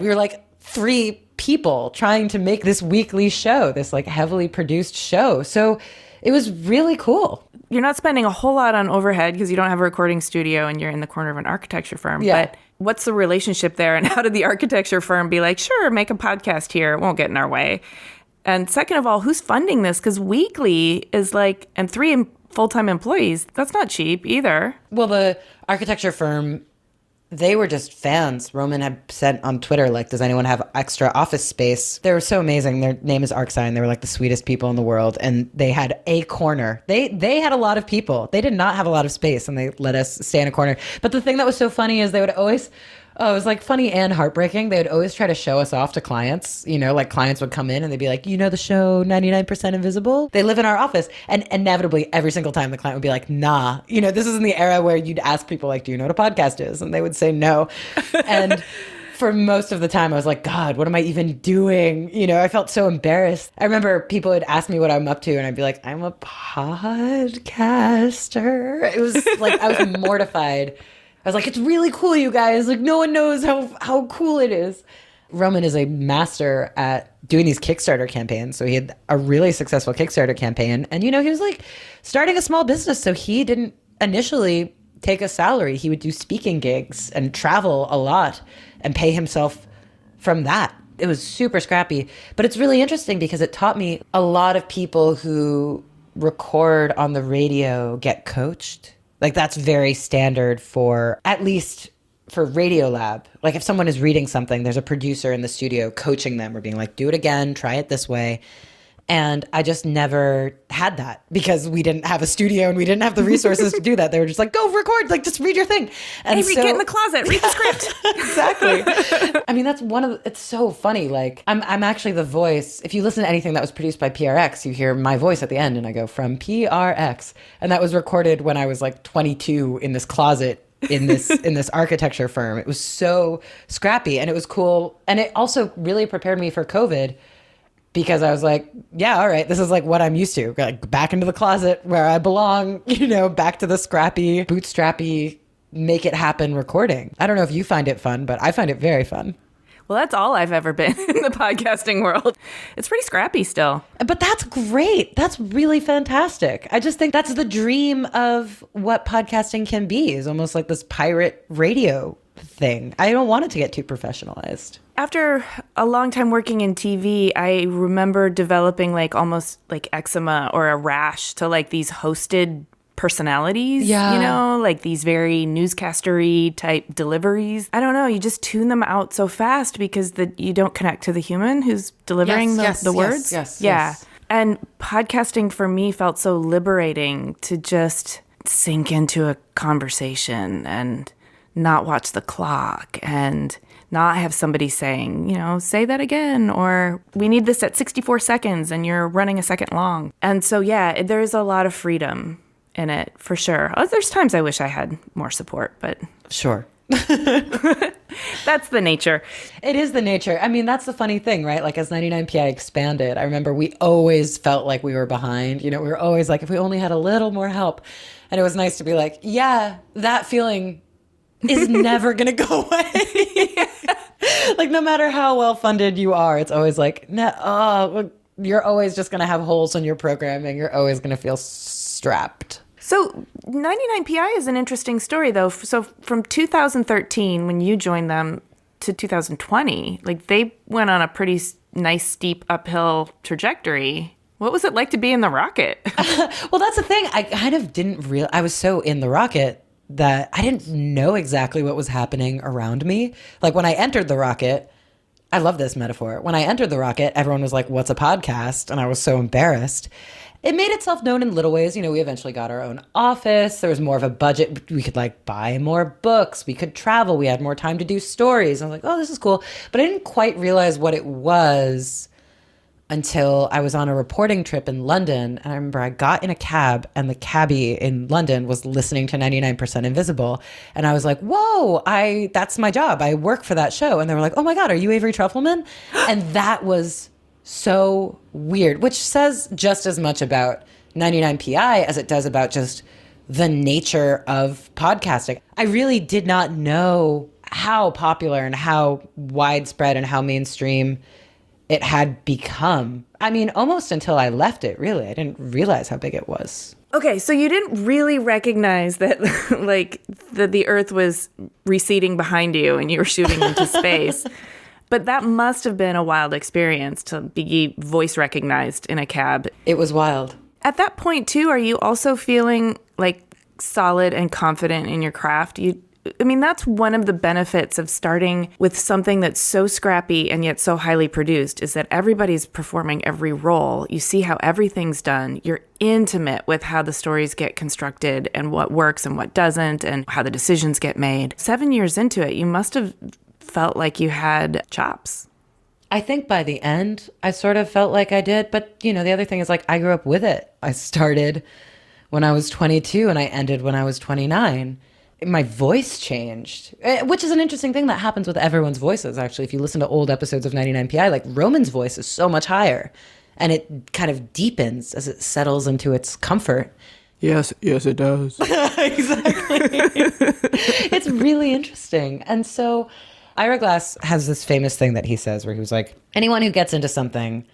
S1: were like 3 people trying to make this weekly show, this like heavily produced show. So it was really cool.
S2: You're not spending a whole lot on overhead because you don't have a recording studio and you're in the corner of an architecture firm.
S1: Yeah.
S2: But what's the relationship there? And how did the architecture firm be like, sure, make a podcast here. It won't get in our way. And second of all, who's funding this? Because weekly is like, and 3 full-time employees, that's not cheap either.
S1: Well, the architecture firm, they were just fans. Roman had sent on Twitter, like, does anyone have extra office space? They were so amazing. Their name is ArcSign. They were like the sweetest people in the world. And they had a corner. They had a lot of people. They did not have a lot of space, and they let us stay in a corner. But the thing that was so funny is they would always, it was like funny and heartbreaking. They would always try to show us off to clients. Like clients would come in and they'd be like, the show 99% Invisible? They live in our office. And inevitably, every single time the client would be like, nah. This is in the era where you'd ask people like, do you know what a podcast is? And they would say no. And for most of the time, I was like, God, what am I even doing? I felt so embarrassed. I remember people would ask me what I'm up to, and I'd be like, I'm a podcaster. It was like, I was mortified. I was like, it's really cool, you guys. Like, no one knows how cool it is. Roman is a master at doing these Kickstarter campaigns. So he had a really successful Kickstarter campaign. And, he was like starting a small business. So he didn't initially take a salary. He would do speaking gigs and travel a lot and pay himself from that. It was super scrappy. But it's really interesting because it taught me a lot of people who record on the radio get coached. Like that's very standard for, at least for Radiolab. Like if someone is reading something, there's a producer in the studio coaching them or being like, do it again, try it this way. And I just never had that because we didn't have a studio and we didn't have the resources to do that. They were just like, go record, like just read your thing. And
S2: Avery, get in the closet, read the script.
S1: Exactly. I mean, that's it's so funny. Like I'm actually the voice. If you listen to anything that was produced by PRX, you hear my voice at the end and I go from PRX. And that was recorded when I was like 22 in this closet in this architecture firm. It was so scrappy and it was cool. And it also really prepared me for COVID. Because I was like, yeah, all right, this is like what I'm used to. Like back into the closet where I belong, back to the scrappy, bootstrappy, make it happen recording. I don't know if you find it fun, but I find it very fun.
S2: Well, that's all I've ever been in the podcasting world. It's pretty scrappy still.
S1: But that's great. That's really fantastic. I just think that's the dream of what podcasting can be, is almost like this pirate radio thing. I don't want it to get too professionalized.
S2: After a long time working in TV, I remember developing like almost like eczema or a rash to like these hosted personalities, like these very newscastery type deliveries. I don't know, you just tune them out so fast because you don't connect to the human who's delivering the words.
S1: Yes.
S2: Yeah. And podcasting for me felt so liberating to just sink into a conversation and not watch the clock and not have somebody saying, say that again, or we need this at 64 seconds and you're running a second long. And so, yeah, there's a lot of freedom in it for sure. There's times I wish I had more support, but
S1: Sure.
S2: that's the nature.
S1: It is the nature. I mean, that's the funny thing, right? Like as 99PI expanded, I remember we always felt like we were behind. We were always like, if we only had a little more help. And it was nice to be like, yeah, that feeling is never going to go away. Like no matter how well funded you are, it's always like, you're always just going to have holes in your programming. You're always going to feel strapped.
S2: So 99PI is an interesting story, though. So from 2013, when you joined them, to 2020, like they went on a pretty nice steep uphill trajectory. What was it like to be in the rocket?
S1: Well, that's the thing. I kind of didn't realize. I was so in the rocket that I didn't know exactly what was happening around me. Like when I entered the rocket, I love this metaphor. When I entered the rocket, everyone was like, what's a podcast? And I was so embarrassed. It made itself known in little ways. We eventually got our own office. There was more of a budget. We could buy more books. We could travel. We had more time to do stories. I was like, oh, this is cool. But I didn't quite realize what it was until I was on a reporting trip in London. And I remember I got in a cab and the cabbie in London was listening to 99% Invisible. And I was like, whoa, that's my job. I work for that show. And they were like, oh my God, are you Avery Trufelman? And that was so weird, which says just as much about 99PI as it does about just the nature of podcasting. I really did not know how popular and how widespread and how mainstream it had become. I mean, almost until I left it, really. I didn't realize how big it was.
S2: Okay, so you didn't really recognize that, the Earth was receding behind you and you were shooting into space. But that must have been a wild experience to be voice recognized in a cab.
S1: It was wild.
S2: At that point, too, are you also feeling solid and confident in your craft? That's one of the benefits of starting with something that's so scrappy and yet so highly produced is that everybody's performing every role. You see how everything's done. You're intimate with how the stories get constructed and what works and what doesn't and how the decisions get made. 7 years into it, you must have felt like you had chops.
S1: I think by the end, I sort of felt like I did. But, the other thing is I grew up with it. I started when I was 22 and I ended when I was 29. My voice changed, which is an interesting thing that happens with everyone's voices, actually. If you listen to old episodes of 99PI, Roman's voice is so much higher and it kind of deepens as it settles into its comfort.
S3: Yes, it does.
S1: Exactly. It's really interesting. And so Ira Glass has this famous thing that he says where he was like, anyone who gets into something,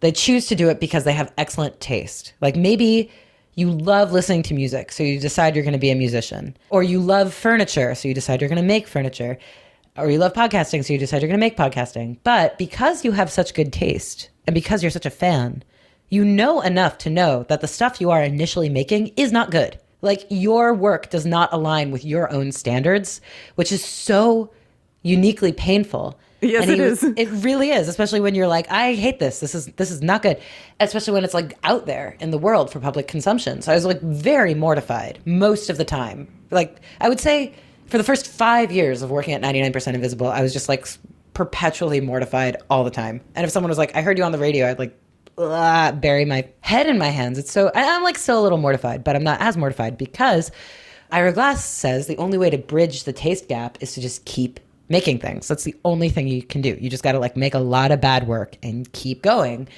S1: they choose to do it because they have excellent taste. Maybe you love listening to music, so you decide you're going to be a musician. Or you love furniture, so you decide you're going to make furniture. Or you love podcasting, so you decide you're going to make podcasting. But because you have such good taste, and because you're such a fan, you know enough to know that the stuff you are initially making is not good. Your work does not align with your own standards, which is so uniquely painful.
S2: Yes, it is.
S1: It really is, especially when you're like, I hate this. This is not good. Especially when it's out there in the world for public consumption. So I was very mortified most of the time. I would say for the first 5 years of working at 99% Invisible, I was just perpetually mortified all the time. And if someone was like, I heard you on the radio, I'd bury my head in my hands. I'm still a little mortified, but I'm not as mortified because Ira Glass says the only way to bridge the taste gap is to just keep making things. That's the only thing you can do. You just got to make a lot of bad work and keep going.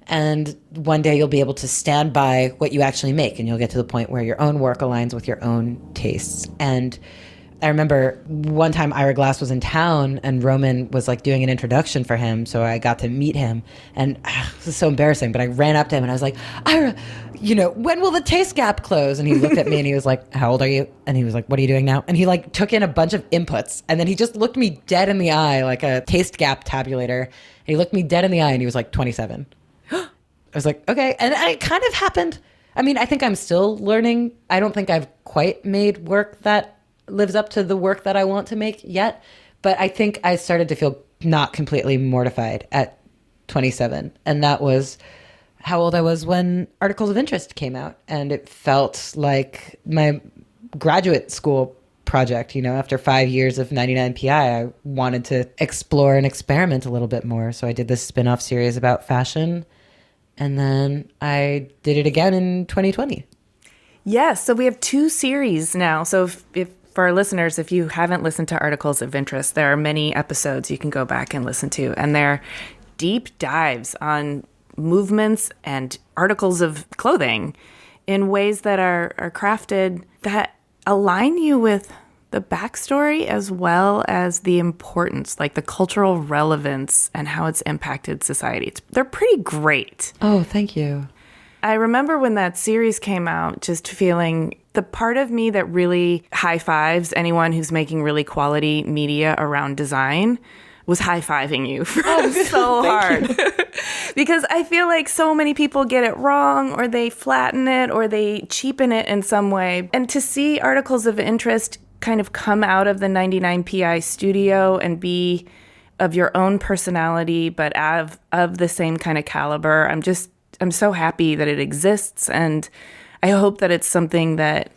S1: And one day you'll be able to stand by what you actually make and you'll get to the point where your own work aligns with your own tastes. And I remember one time Ira Glass was in town and Roman was doing an introduction for him. So I got to meet him and this is so embarrassing, but I ran up to him and I was like, Ira, when will the taste gap close? And he looked at me and he was like, how old are you? And he was like, what are you doing now? And he took in a bunch of inputs and then he just looked me dead in the eye like a taste gap tabulator. And he looked me dead in the eye and he was like 27. I was like, okay. And it kind of happened. I think I'm still learning. I don't think I've quite made work that lives up to the work that I want to make yet. But I think I started to feel not completely mortified at 27. And that was how old I was when Articles of Interest came out. And it felt like my graduate school project. After 5 years of 99PI, I wanted to explore and experiment a little bit more. So I did this spin-off series about fashion. And then I did it again in 2020.
S2: Yes, so we have 2 series now. So if for our listeners, if you haven't listened to Articles of Interest, there are many episodes you can go back and listen to. And they're deep dives on movements and articles of clothing in ways that are crafted that align you with the backstory as well as the importance, like the cultural relevance and how it's impacted society. They're pretty great.
S1: Oh, thank you.
S2: I remember when that series came out, just feeling the part of me that really high fives anyone who's making really quality media around design was high-fiving you for so hard. Because I feel like so many people get it wrong, or they flatten it, or they cheapen it in some way. And to see Articles of Interest kind of come out of the 99PI studio and be of your own personality, but of the same kind of caliber, I'm so happy that it exists. And I hope that it's something that,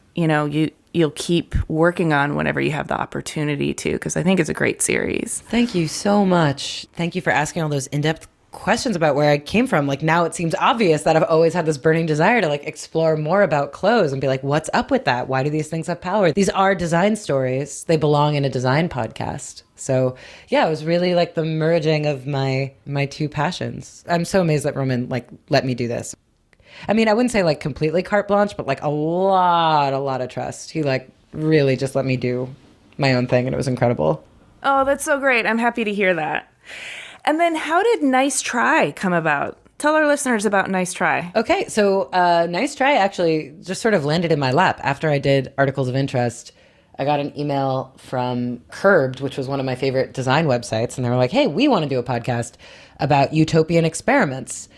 S2: you'll keep working on whenever you have the opportunity to, because I think it's a great series.
S1: Thank you so much. Thank you for asking all those in-depth questions about where I came from. Like, now it seems obvious that I've always had this burning desire to explore more about clothes and be like, what's up with that? Why do these things have power? These are design stories. They belong in a design podcast. So yeah, it was really the merging of my 2 passions. I'm so amazed that Roman let me do this. I mean, I wouldn't say completely carte blanche, but a lot of trust. He really just let me do my own thing, and it was incredible.
S2: Oh, that's so great. I'm happy to hear that. And then how did Nice Try come about? Tell our listeners about Nice Try.
S1: Okay, so Nice Try actually just sort of landed in my lap. After I did Articles of Interest, I got an email from Curbed, which was one of my favorite design websites, and they were like, hey, we want to do a podcast about utopian experiments.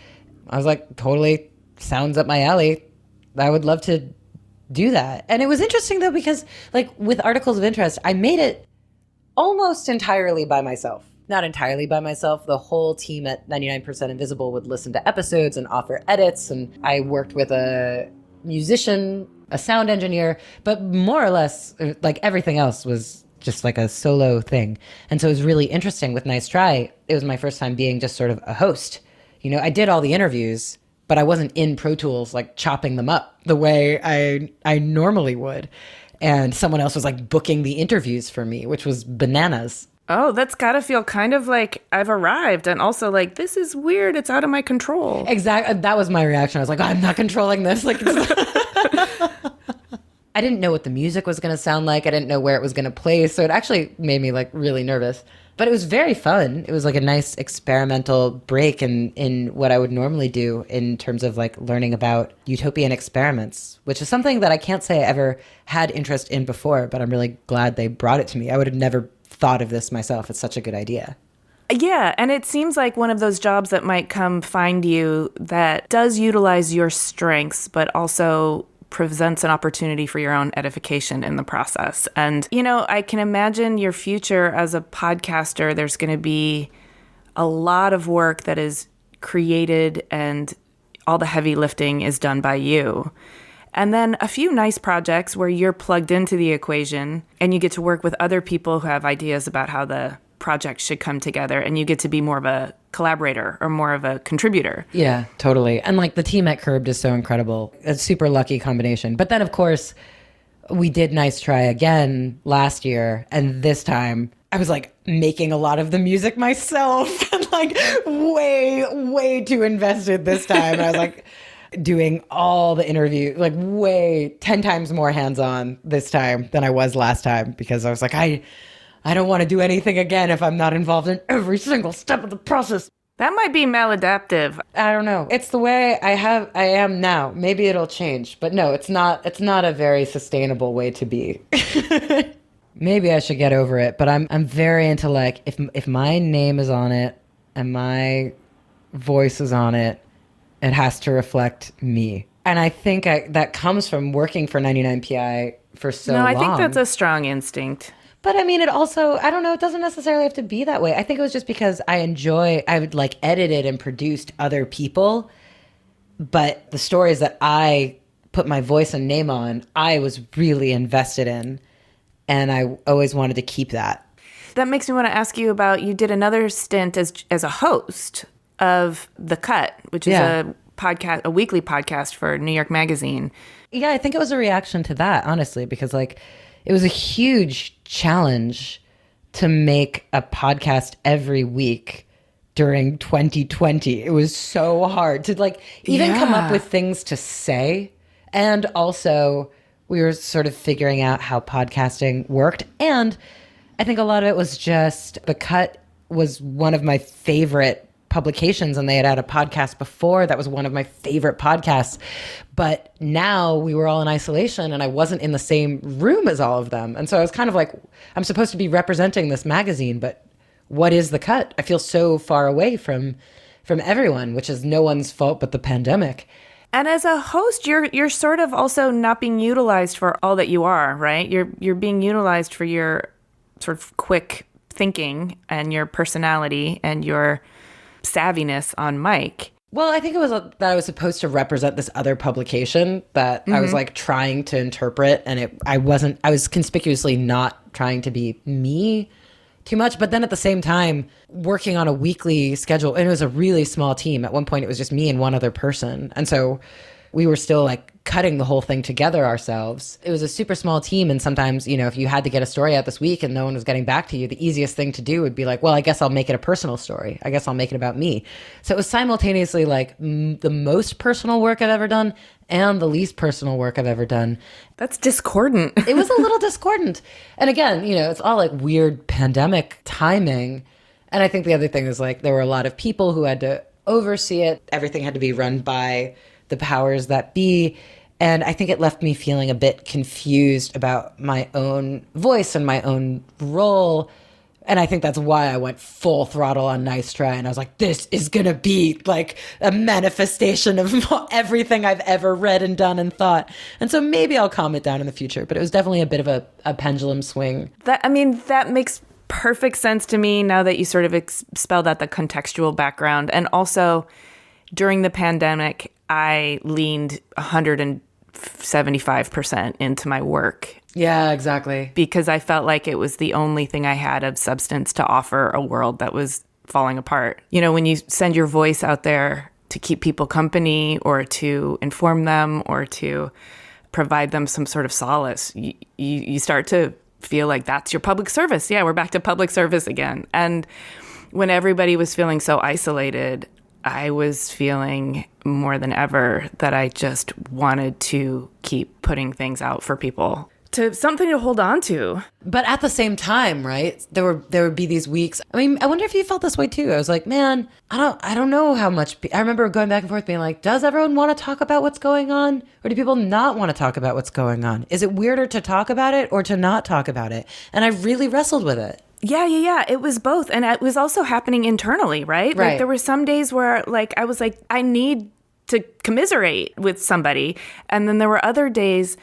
S1: I was like, totally sounds up my alley. I would love to do that. And it was interesting, though, because with Articles of Interest, I made it almost entirely by myself. Not entirely by myself. The whole team at 99% Invisible would listen to episodes and offer edits. And I worked with a musician, a sound engineer, but more or less, everything else was just a solo thing. And so it was really interesting with Nice Try. It was my first time being just sort of a host. I did all the interviews, but I wasn't in Pro Tools, chopping them up the way I normally would. And someone else was booking the interviews for me, which was bananas.
S2: Oh, that's got to feel kind of like I've arrived, and also this is weird. It's out of my control.
S1: Exactly. That was my reaction. I was like, I'm not controlling this. I didn't know what the music was going to sound like. I didn't know where it was going to play. So it actually made me really nervous. But it was very fun. It was a nice experimental break in what I would normally do in terms of learning about utopian experiments, which is something that I can't say I ever had interest in before, but I'm really glad they brought it to me. I would have never thought of this myself. It's such a good idea.
S2: Yeah, and it seems like one of those jobs that might come find you that does utilize your strengths, but also presents an opportunity for your own edification in the process. And, I can imagine your future as a podcaster. There's going to be a lot of work that is created and all the heavy lifting is done by you. And then a few nice projects where you're plugged into the equation and you get to work with other people who have ideas about how the project should come together, and you get to be more of a collaborator or more of a contributor.
S1: Yeah, totally. And the team at Curbed is so incredible. A super lucky combination. But then, of course, we did Nice Try again last year, and this time I was making a lot of the music myself and way too invested this time. I was doing all the interview, way 10 times more hands-on this time than I was last time, because I was I don't want to do anything again if I'm not involved in every single step of the process.
S2: That might be maladaptive.
S1: I don't know. It's the way I am now. Maybe it'll change, but no, it's not a very sustainable way to be. Maybe I should get over it, but I'm very into if my name is on it and my voice is on it, it has to reflect me. And I think that comes from working for 99PI for so long.
S2: No, I think that's a strong instinct.
S1: But I mean, it also, I don't know, it doesn't necessarily have to be that way. I think it was just because I would edit it and produced other people. But the stories that I put my voice and name on, I was really invested in. And I always wanted to keep that.
S2: That makes me want to ask you about, you did another stint as a host of The Cut, which is a podcast, a weekly podcast for New York Magazine.
S1: Yeah, I think it was a reaction to that, honestly, because like it was a huge challenge to make a podcast every week during 2020. It was so hard to like even come up with things to say. And also we were sort of figuring out how podcasting worked. And I think a lot of it was just The Cut was one of my favorite publications, and they had a podcast before that was one of my favorite podcasts. But now we were all in isolation and I wasn't in the same room as all of them. And so I was kind of like, I'm supposed to be representing this magazine, but what is The Cut? I feel so far away from everyone, which is no one's fault but the pandemic.
S2: And as a host, you're sort of also not being utilized for all that you are, right? You're being utilized for your sort of quick thinking and your personality and your savviness on mic.
S1: Well, I think it was that I was supposed to represent this other publication that I was like trying to interpret, and I was conspicuously not trying to be me too much. But then at the same time, working on a weekly schedule, and it was a really small team. At one point, it was just me and one other person. And so we were still like cutting the whole thing together ourselves. It was a super small team. And sometimes, you know, if you had to get a story out this week and no one was getting back to you, the easiest thing to do would be like, well, I guess I'll make it a personal story. I guess I'll make it about me. So it was simultaneously like the most personal work I've ever done and the least personal work I've ever done.
S2: That's discordant.
S1: It was a little discordant. And again, you know, it's all like weird pandemic timing. And I think the other thing is like there were a lot of people who had to oversee it. Everything had to be run by the powers that be. And I think it left me feeling a bit confused about my own voice and my own role. And I think that's why I went full throttle on Nice Try. And I was like, this is going to be like a manifestation of everything I've ever read and done and thought. And so maybe I'll calm it down in the future. But it was definitely a bit of a pendulum swing.
S2: That makes perfect sense to me now that you sort of spelled out the contextual background. And also during the pandemic, I leaned 175% into my work.
S1: Yeah, exactly.
S2: Because I felt like it was the only thing I had of substance to offer a world that was falling apart. You know, when you send your voice out there to keep people company or to inform them or to provide them some sort of solace, you start to feel like that's your public service. Yeah, we're back to public service again. And when everybody was feeling so isolated, I was feeling more than ever that I just wanted to keep putting things out for people, to something to hold on to.
S1: But at the same time, right, there would be these weeks. I mean, I wonder if you felt this way too. I was like, man, I don't know how much. I remember going back and forth being like, does everyone want to talk about what's going on? Or do people not want to talk about what's going on? Is it weirder to talk about it or to not talk about it? And I really wrestled with it.
S2: Yeah. It was both. And it was also happening internally, right? Like there were some days where like I was like, I need to commiserate with somebody. And then there were other days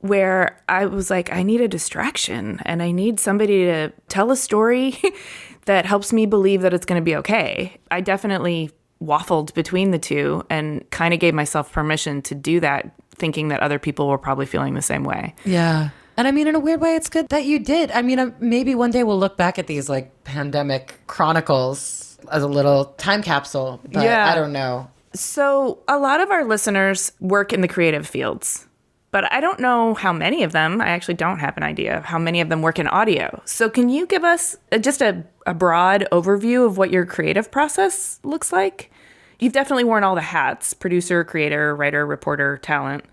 S2: where I was like, I need a distraction and I need somebody to tell a story that helps me believe that it's going to be okay. I definitely waffled between the two and kind of gave myself permission to do that, thinking that other people were probably feeling the same way.
S1: Yeah. And I mean, in a weird way, it's good that you did. I mean, maybe one day we'll look back at these like pandemic chronicles as a little time capsule, but I don't know.
S2: So a lot of our listeners work in the creative fields, but I don't know how many of them, I actually don't have an idea of how many of them work in audio. So can you give us just a broad overview of what your creative process looks like? You've definitely worn all the hats: producer, creator, writer, reporter, talent,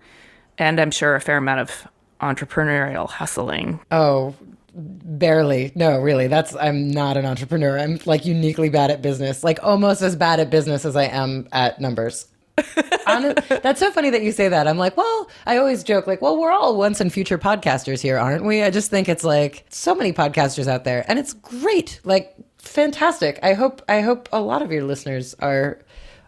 S2: and I'm sure a fair amount of entrepreneurial hustling.
S1: Oh, barely. No, really. I'm not an entrepreneur. I'm like uniquely bad at business, like almost as bad at business as I am at numbers. That's so funny that you say that. I'm like, well, I always joke like, well, we're all once and future podcasters here, aren't we? I just think it's like so many podcasters out there and it's great. Like fantastic. I hope a lot of your listeners are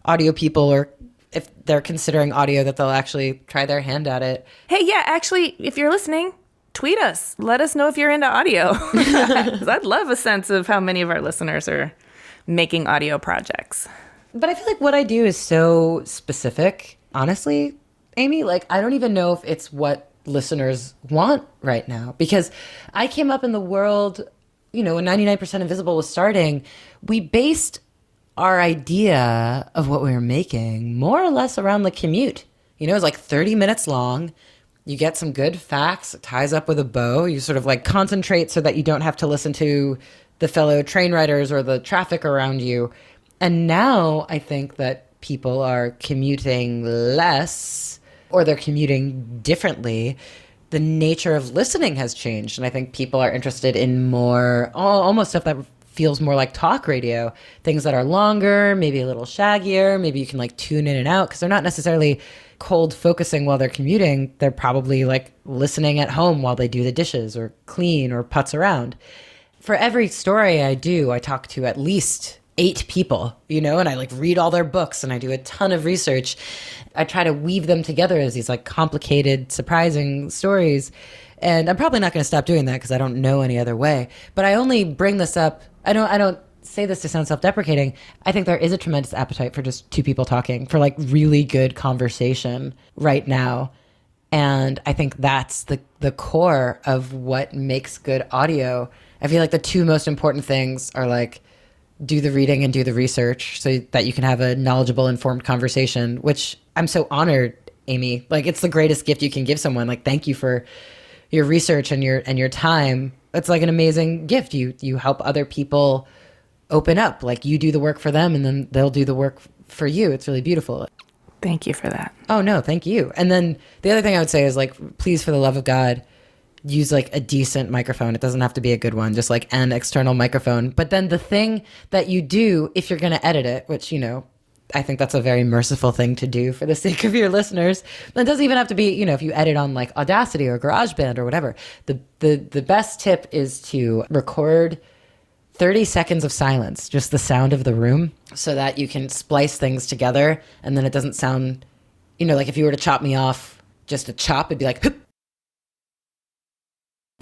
S1: audio people, or if they're considering audio, that they'll actually try their hand at it.
S2: Hey, yeah, actually, if you're listening, tweet us. Let us know if you're into audio. 'Cause I'd love a sense of how many of our listeners are making audio projects.
S1: But I feel like what I do is so specific, honestly, Amy. Like, I don't even know if it's what listeners want right now, because I came up in the world, when 99% Invisible was starting, we based our idea of what we were making more or less around the commute. It was like 30 minutes long. You get some good facts, it ties up with a bow. You sort of like concentrate so that you don't have to listen to the fellow train riders or the traffic around you. And now I think that people are commuting less, or they're commuting differently. The nature of listening has changed. And I think people are interested in more, almost stuff that feels more like talk radio, things that are longer, maybe a little shaggier, maybe you can like tune in and out, because they're not necessarily cold focusing while they're commuting. They're probably like listening at home while they do the dishes or clean or putz around. For every story I do, I talk to at least 8 people, and I like read all their books and I do a ton of research. I try to weave them together as these like complicated, surprising stories. And I'm probably not going to stop doing that because I don't know any other way. But I only bring this up. I don't say this to sound self-deprecating. I think there is a tremendous appetite for just 2 people talking, for like really good conversation right now. And I think that's the core of what makes good audio. I feel like the 2 most important things are like, do the reading and do the research so that you can have a knowledgeable, informed conversation, which I'm so honored, Amy. Like, it's the greatest gift you can give someone. Like, thank you for your research and your time. It's like an amazing gift. You help other people open up. Like, you do the work for them and then they'll do the work for you. It's really beautiful.
S2: Thank you for that.
S1: Oh, no, thank you. And then the other thing I would say is, like, please, for the love of God, use like a decent microphone. It doesn't have to be a good one, just like an external microphone. But then the thing that you do, if you're going to edit it, which, I think that's a very merciful thing to do for the sake of your listeners. It doesn't even have to be, if you edit on like Audacity or GarageBand or whatever. The best tip is to record 30 seconds of silence, just the sound of the room, so that you can splice things together. And then it doesn't sound, like if you were to chop me off, just a chop, it'd be like, Hup!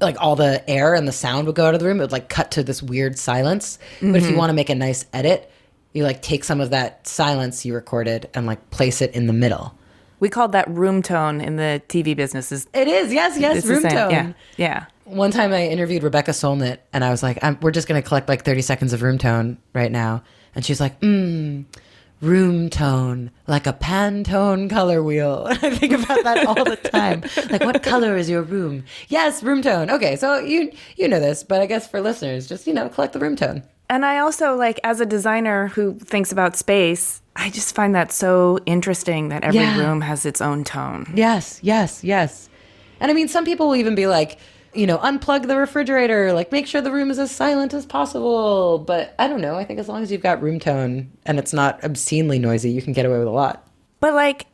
S1: Like all the air and the sound would go out of the room. It would like cut to this weird silence. Mm-hmm. But if you want to make a nice edit, you like take some of that silence you recorded and like place it in the middle.
S2: We called that room tone in the TV business.
S1: It is. Yes. Room tone.
S2: Yeah.
S1: One time I interviewed Rebecca Solnit and I was like, we're just going to collect like 30 seconds of room tone right now. And she's like, room tone, like a Pantone color wheel. I think about that all the time. Like, what color is your room? Yes, room tone. Okay, so you know this, but I guess for listeners, just, collect the room tone.
S2: And I also, like, as a designer who thinks about space, I just find that so interesting that every room has its own tone.
S1: Yes. And I mean, some people will even be like, unplug the refrigerator, like make sure the room is as silent as possible. But I don't know. I think as long as you've got room tone and it's not obscenely noisy, you can get away with a lot.
S2: But like,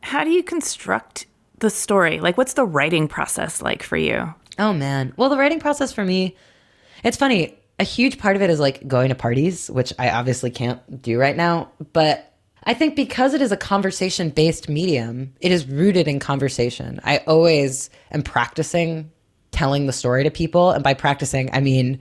S2: how do you construct the story? Like, what's the writing process like for you?
S1: Oh, man. Well, the writing process for me, it's funny. A huge part of it is like going to parties, which I obviously can't do right now. But I think because it is a conversation-based medium, it is rooted in conversation. I always am practicing telling the story to people. And by practicing, I mean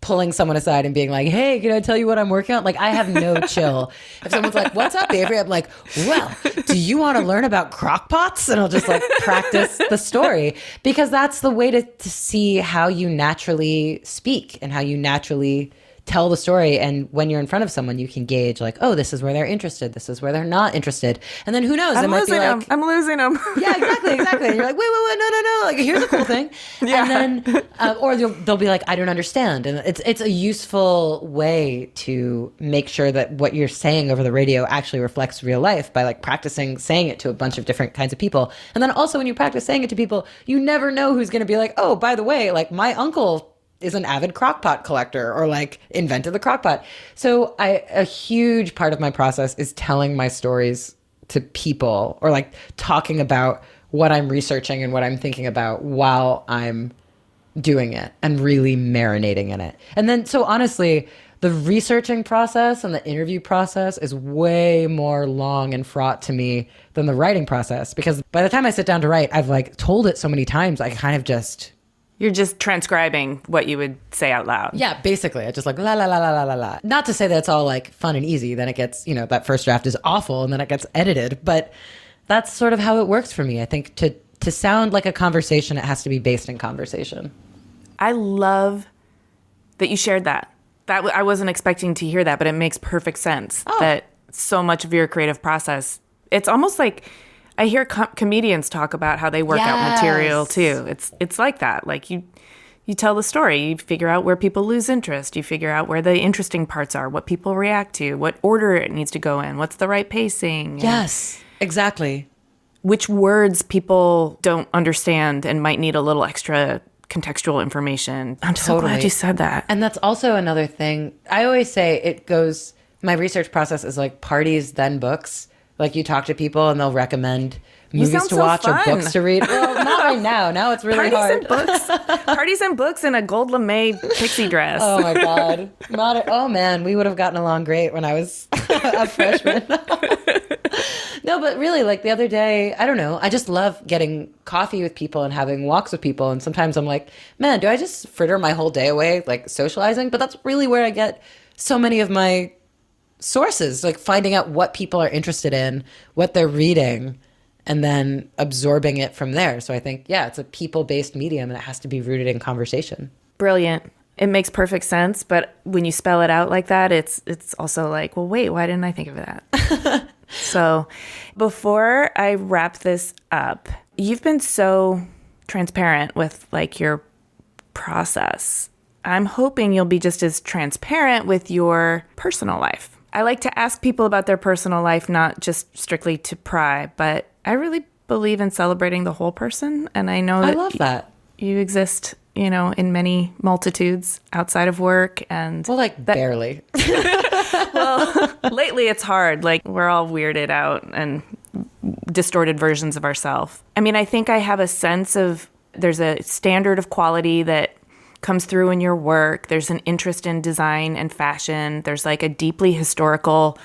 S1: pulling someone aside and being like, hey, can I tell you what I'm working on? Like, I have no chill. If someone's like, what's up, Avery? I'm like, well, do you want to learn about crock pots? And I'll just like practice the story, because that's the way to see how you naturally speak and how you naturally tell the story. And when you're in front of someone, you can gauge like, oh, this is where they're interested. This is where they're not interested. And then who knows?
S2: I'm losing them.
S1: Yeah, exactly. And you're like, wait, no. Like, here's a cool thing. Yeah. And then, or they'll be like, I don't understand. And it's a useful way to make sure that what you're saying over the radio actually reflects real life by like practicing saying it to a bunch of different kinds of people. And then also when you practice saying it to people, you never know who's going to be like, oh, by the way, like my uncle is an avid crockpot collector or like invented the crockpot. So a huge part of my process is telling my stories to people, or like talking about what I'm researching and what I'm thinking about while I'm doing it and really marinating in it. And then, so honestly, the researching process and the interview process is way more long and fraught to me than the writing process, because by the time I sit down to write, I've like told it so many times, I kind of just
S2: You're just transcribing what you would say out loud.
S1: Yeah, basically. I just like la la la la la la la. Not to say that it's all like fun and easy. Then it gets, that first draft is awful and then it gets edited. But that's sort of how it works for me. I think to sound like a conversation, it has to be based in conversation.
S2: I love that you shared that. I wasn't expecting to hear that, but it makes perfect sense that so much of your creative process, it's almost like I hear comedians talk about how they work out material too. It's like that. Like you tell the story, you figure out where people lose interest, you figure out where the interesting parts are, what people react to, what order it needs to go in, what's the right pacing.
S1: Yes, exactly.
S2: Which words people don't understand and might need a little extra contextual information. I'm so glad you said that.
S1: And that's also another thing. I always say my research process is like parties, then books. Like you talk to people and they'll recommend movies to watch or books to read. Well, not right now. Now it's really hard.
S2: Parties and books in a gold lame pixie dress.
S1: Oh my God. Oh man, we would have gotten along great when I was a freshman. No, but really, like the other day, I don't know. I just love getting coffee with people and having walks with people. And sometimes I'm like, man, do I just fritter my whole day away, like socializing? But that's really where I get so many of my sources, like finding out what people are interested in, what they're reading, and then absorbing it from there. So I think, it's a people-based medium and it has to be rooted in conversation.
S2: Brilliant. It makes perfect sense. But when you spell it out like that, it's also like, well, wait, why didn't I think of that? So before I wrap this up, you've been so transparent with like your process. I'm hoping you'll be just as transparent with your personal life. I like to ask people about their personal life, not just strictly to pry, but I really believe in celebrating the whole person. And I know that,
S1: I love that.
S2: You exist, in many multitudes outside of work. And
S1: well, like barely.
S2: Well, lately it's hard. Like we're all weirded out and distorted versions of ourselves. I mean, I think I have a sense of there's a standard of quality that comes through in your work. There's an interest in design and fashion. There's like a deeply historical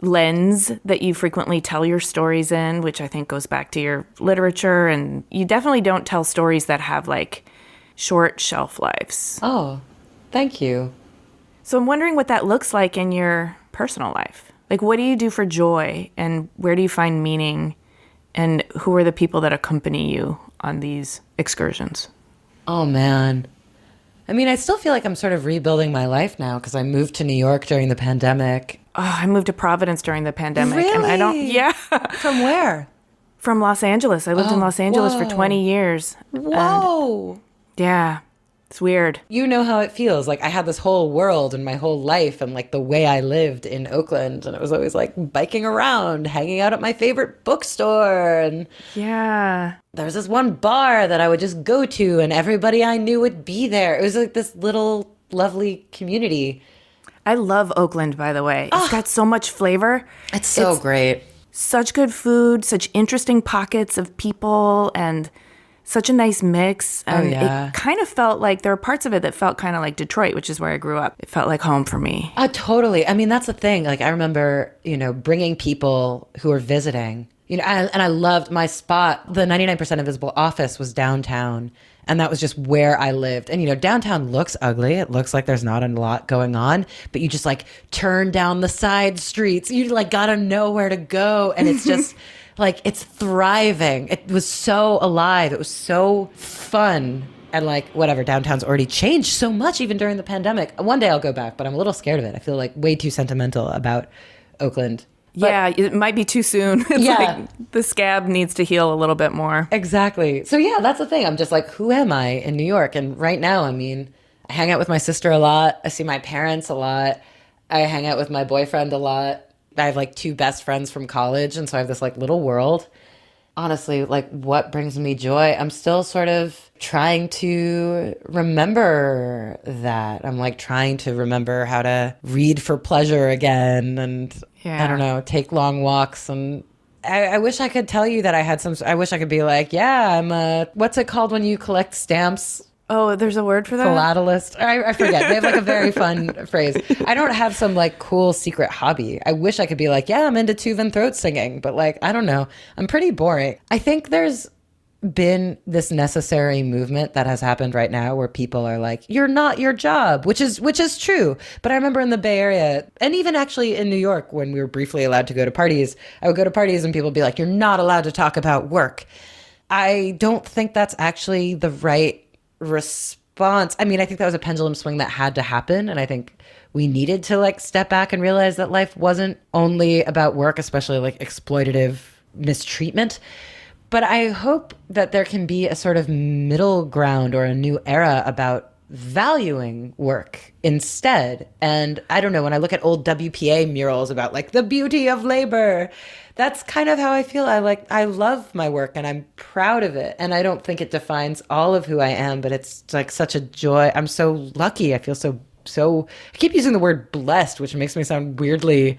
S2: lens that you frequently tell your stories in, which I think goes back to your literature. And you definitely don't tell stories that have like short shelf lives.
S1: Oh, thank you.
S2: So I'm wondering what that looks like in your personal life. Like, what do you do for joy and where do you find meaning? And who are the people that accompany you on these excursions?
S1: Oh, man. I mean, I still feel like I'm sort of rebuilding my life now because I moved to New York during the pandemic.
S2: Oh, I moved to Providence during the pandemic.
S1: Really?
S2: And
S1: From where?
S2: From Los Angeles. I lived in Los Angeles for 20 years.
S1: Whoa.
S2: Yeah. It's weird.
S1: You know how it feels. Like I had this whole world and my whole life and like the way I lived in Oakland. And it was always like biking around, hanging out at my favorite bookstore. And
S2: yeah,
S1: there was this one bar that I would just go to and everybody I knew would be there. It was like this little lovely community.
S2: I love Oakland, by the way. It's got so much flavor.
S1: It's great.
S2: Such good food, such interesting pockets of people, and such a nice mix. And it kind of felt like there were parts of it that felt kind of like Detroit, which is where I grew up. It felt like home for me.
S1: Totally. I mean, that's the thing. Like I remember, bringing people who were visiting, and I loved my spot. The 99% Invisible office was downtown. And that was just where I lived. And, downtown looks ugly. It looks like there's not a lot going on, but you just like turn down the side streets. You like got to know where to go. And it's just like, it's thriving. It was so alive. It was so fun. And like, whatever, downtown's already changed so much even during the pandemic. One day I'll go back, but I'm a little scared of it. I feel like way too sentimental about Oakland.
S2: But, it might be too soon. It's like the scab needs to heal a little bit more.
S1: Exactly. So that's the thing. I'm just like, who am I in New York? And right now, I mean, I hang out with my sister a lot. I see my parents a lot. I hang out with my boyfriend a lot. I have like 2 best friends from college. And so I have this like little world. Honestly, like what brings me joy? I'm still sort of trying to remember that. I'm like trying to remember how to read for pleasure again. And I don't know, take long walks. And I wish I could tell you that I wish I could be like, I'm what's it called when you collect stamps?
S2: Oh, there's a word for that?
S1: Philatelist. I forget. They have like a very fun phrase. I don't have some like cool secret hobby. I wish I could be like, I'm into Tuvan throat singing, but like, I don't know. I'm pretty boring. I think there's been this necessary movement that has happened right now where people are like, you're not your job, which is true. But I remember in the Bay Area, and even actually in New York, when we were briefly allowed to go to parties, I would go to parties and people would be like, you're not allowed to talk about work. I don't think that's actually the right response. I mean, I think that was a pendulum swing that had to happen. And I think we needed to like step back and realize that life wasn't only about work, especially like exploitative mistreatment. But I hope that there can be a sort of middle ground or a new era about valuing work instead. And I don't know, when I look at old WPA murals about like the beauty of labor, that's kind of how I feel. I love my work and I'm proud of it. And I don't think it defines all of who I am, but it's like such a joy. I'm so lucky. I feel so I keep using the word blessed, which makes me sound weirdly,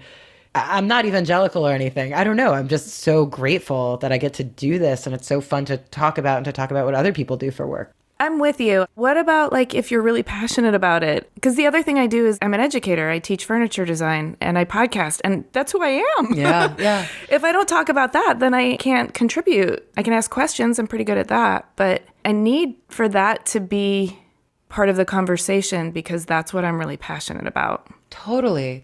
S1: I'm not evangelical or anything. I don't know. I'm just so grateful that I get to do this. And it's so fun to talk about and to talk about what other people do for work.
S2: I'm with you. What about like if you're really passionate about it? Because the other thing I do is I'm an educator. I teach furniture design and I podcast, and that's who I am.
S1: Yeah.
S2: If I don't talk about that, then I can't contribute. I can ask questions. I'm pretty good at that. But I need for that to be part of the conversation because that's what I'm really passionate about.
S1: Totally.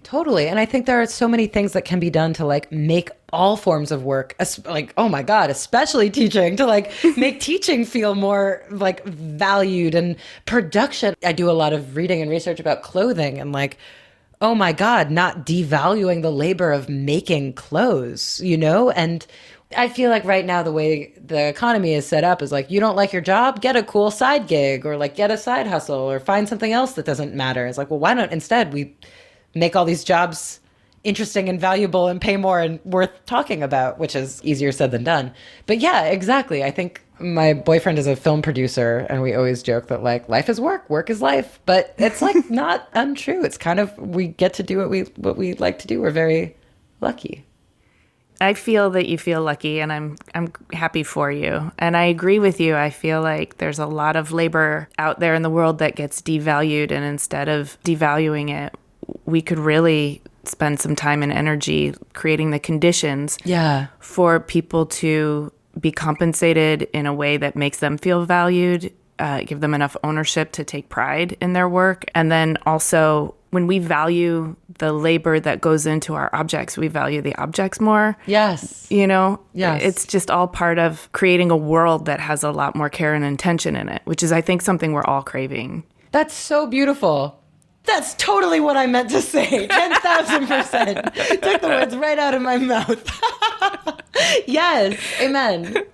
S1: And I think there are so many things that can be done to like make all forms of work, like, oh my God, especially teaching, to like make teaching feel more like valued and production. I do a lot of reading and research about clothing and like, oh my God, not devaluing the labor of making clothes, you know? And I feel like right now the way the economy is set up is like, you don't like your job, get a cool side gig or like get a side hustle or find something else that doesn't matter. It's like, well, why don't instead we make all these jobs interesting and valuable and pay more and worth talking about, which is easier said than done. But yeah, exactly. I think my boyfriend is a film producer and we always joke that like life is work, work is life, but it's like not untrue. It's kind of, we get to do what we like to do. We're very lucky.
S2: I feel that you feel lucky and I'm happy for you. And I agree with you. I feel like there's a lot of labor out there in the world that gets devalued, and instead of devaluing it, we could really spend some time and energy creating the conditions for people to be compensated in a way that makes them feel valued, give them enough ownership to take pride in their work. And then also, when we value the labor that goes into our objects, we value the objects more.
S1: Yes.
S2: You know?
S1: Yes.
S2: It's just all part of creating a world that has a lot more care and intention in it, which is, I think, something we're all craving.
S1: That's so beautiful. That's totally what I meant to say. 10,000%. Took the words right out of my mouth. Yes. Amen.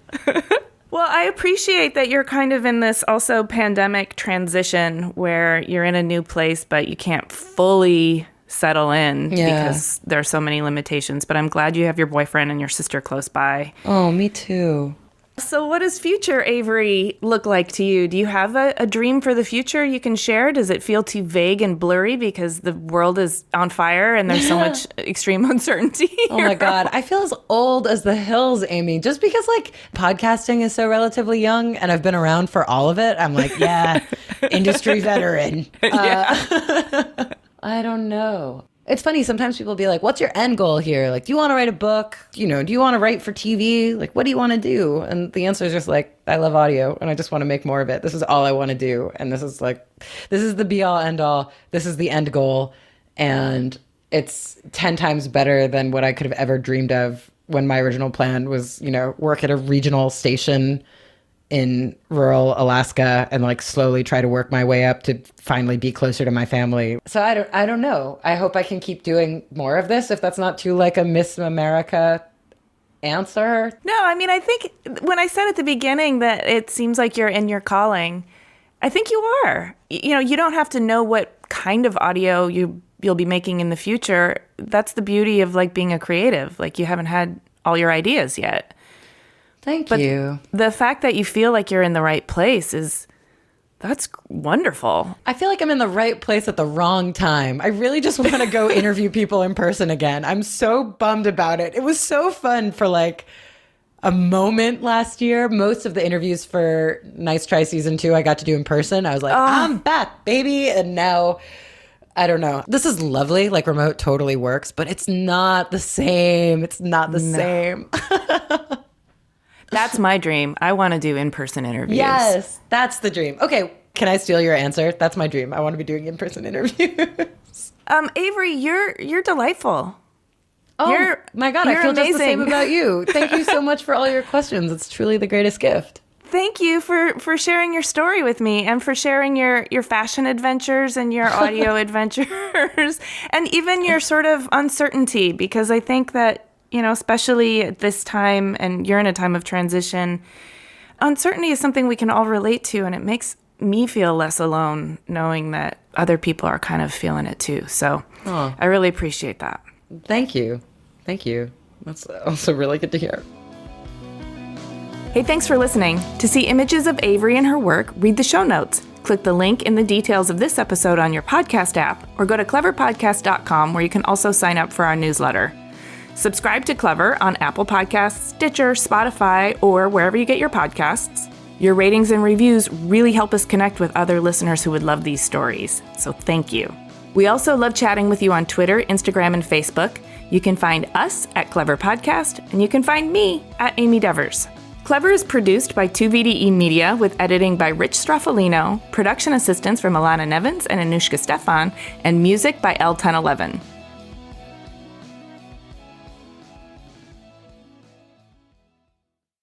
S2: Well, I appreciate that you're kind of in this also pandemic transition where you're in a new place, but you can't fully settle in because there are so many limitations. But I'm glad you have your boyfriend and your sister close by.
S1: Oh, me too.
S2: So what does future Avery look like to you? Do you have a dream for the future you can share? Does it feel too vague and blurry because the world is on fire and there's so much extreme uncertainty?
S1: Oh my God. I feel as old as the hills, Amy, just because like podcasting is so relatively young and I've been around for all of it. I'm like, yeah, industry veteran. I don't know. It's funny, sometimes people be like, what's your end goal here? Like, do you want to write a book? You know, do you want to write for TV? Like, what do you want to do? And the answer is just like, I love audio and I just want to make more of it. This is all I want to do. And this is the be all end all. This is the end goal. And it's 10 times better than what I could have ever dreamed of when my original plan was, you know, work at a regional station in rural Alaska and like slowly try to work my way up to finally be closer to my family. So I don't know. I hope I can keep doing more of this, if that's not too like a Miss America answer.
S2: No, I mean, I think when I said at the beginning that it seems like you're in your calling, I think you are. You know, you don't have to know what kind of audio you'll be making in the future. That's the beauty of like being a creative. Like you haven't had all your ideas yet.
S1: Thank you.
S2: The fact that you feel like you're in the right place that's wonderful.
S1: I feel like I'm in the right place at the wrong time. I really just want to go interview people in person again. I'm so bummed about it. It was so fun for like a moment last year. Most of the interviews for Nice Try Season 2 I got to do in person. I was like, I'm back, baby. And now, I don't know. This is lovely. Like remote totally works, but it's not the same. It's not the same.
S2: That's my dream. I want to do in-person interviews.
S1: Yes, that's the dream. Okay, can I steal your answer? That's my dream. I want to be doing in-person interviews.
S2: Avery, you're delightful.
S1: Oh my God, I feel just the same about you. Thank you so much for all your questions. It's truly the greatest gift.
S2: Thank you for sharing your story with me and for sharing your fashion adventures and your audio adventures and even your sort of uncertainty, because I think that, especially at this time, and you're in a time of transition, uncertainty is something we can all relate to, and it makes me feel less alone knowing that other people are kind of feeling it too. So I really appreciate that.
S1: Thank you. Thank you. That's also really good to hear.
S2: Hey, thanks for listening. To see images of Avery and her work, read the show notes. Click the link in the details of this episode on your podcast app, or go to cleverpodcast.com, where you can also sign up for our newsletter. Subscribe to Clever on Apple Podcasts, Stitcher, Spotify, or wherever you get your podcasts. Your ratings and reviews really help us connect with other listeners who would love these stories, so thank you. We also love chatting with you on Twitter, Instagram, and Facebook. You can find us at Clever Podcast, and you can find me at Amy Devers. Clever is produced by 2VDE Media with editing by Rich Straffolino, production assistance from Alana Nevins and Anushka Stefan, and music by L1011.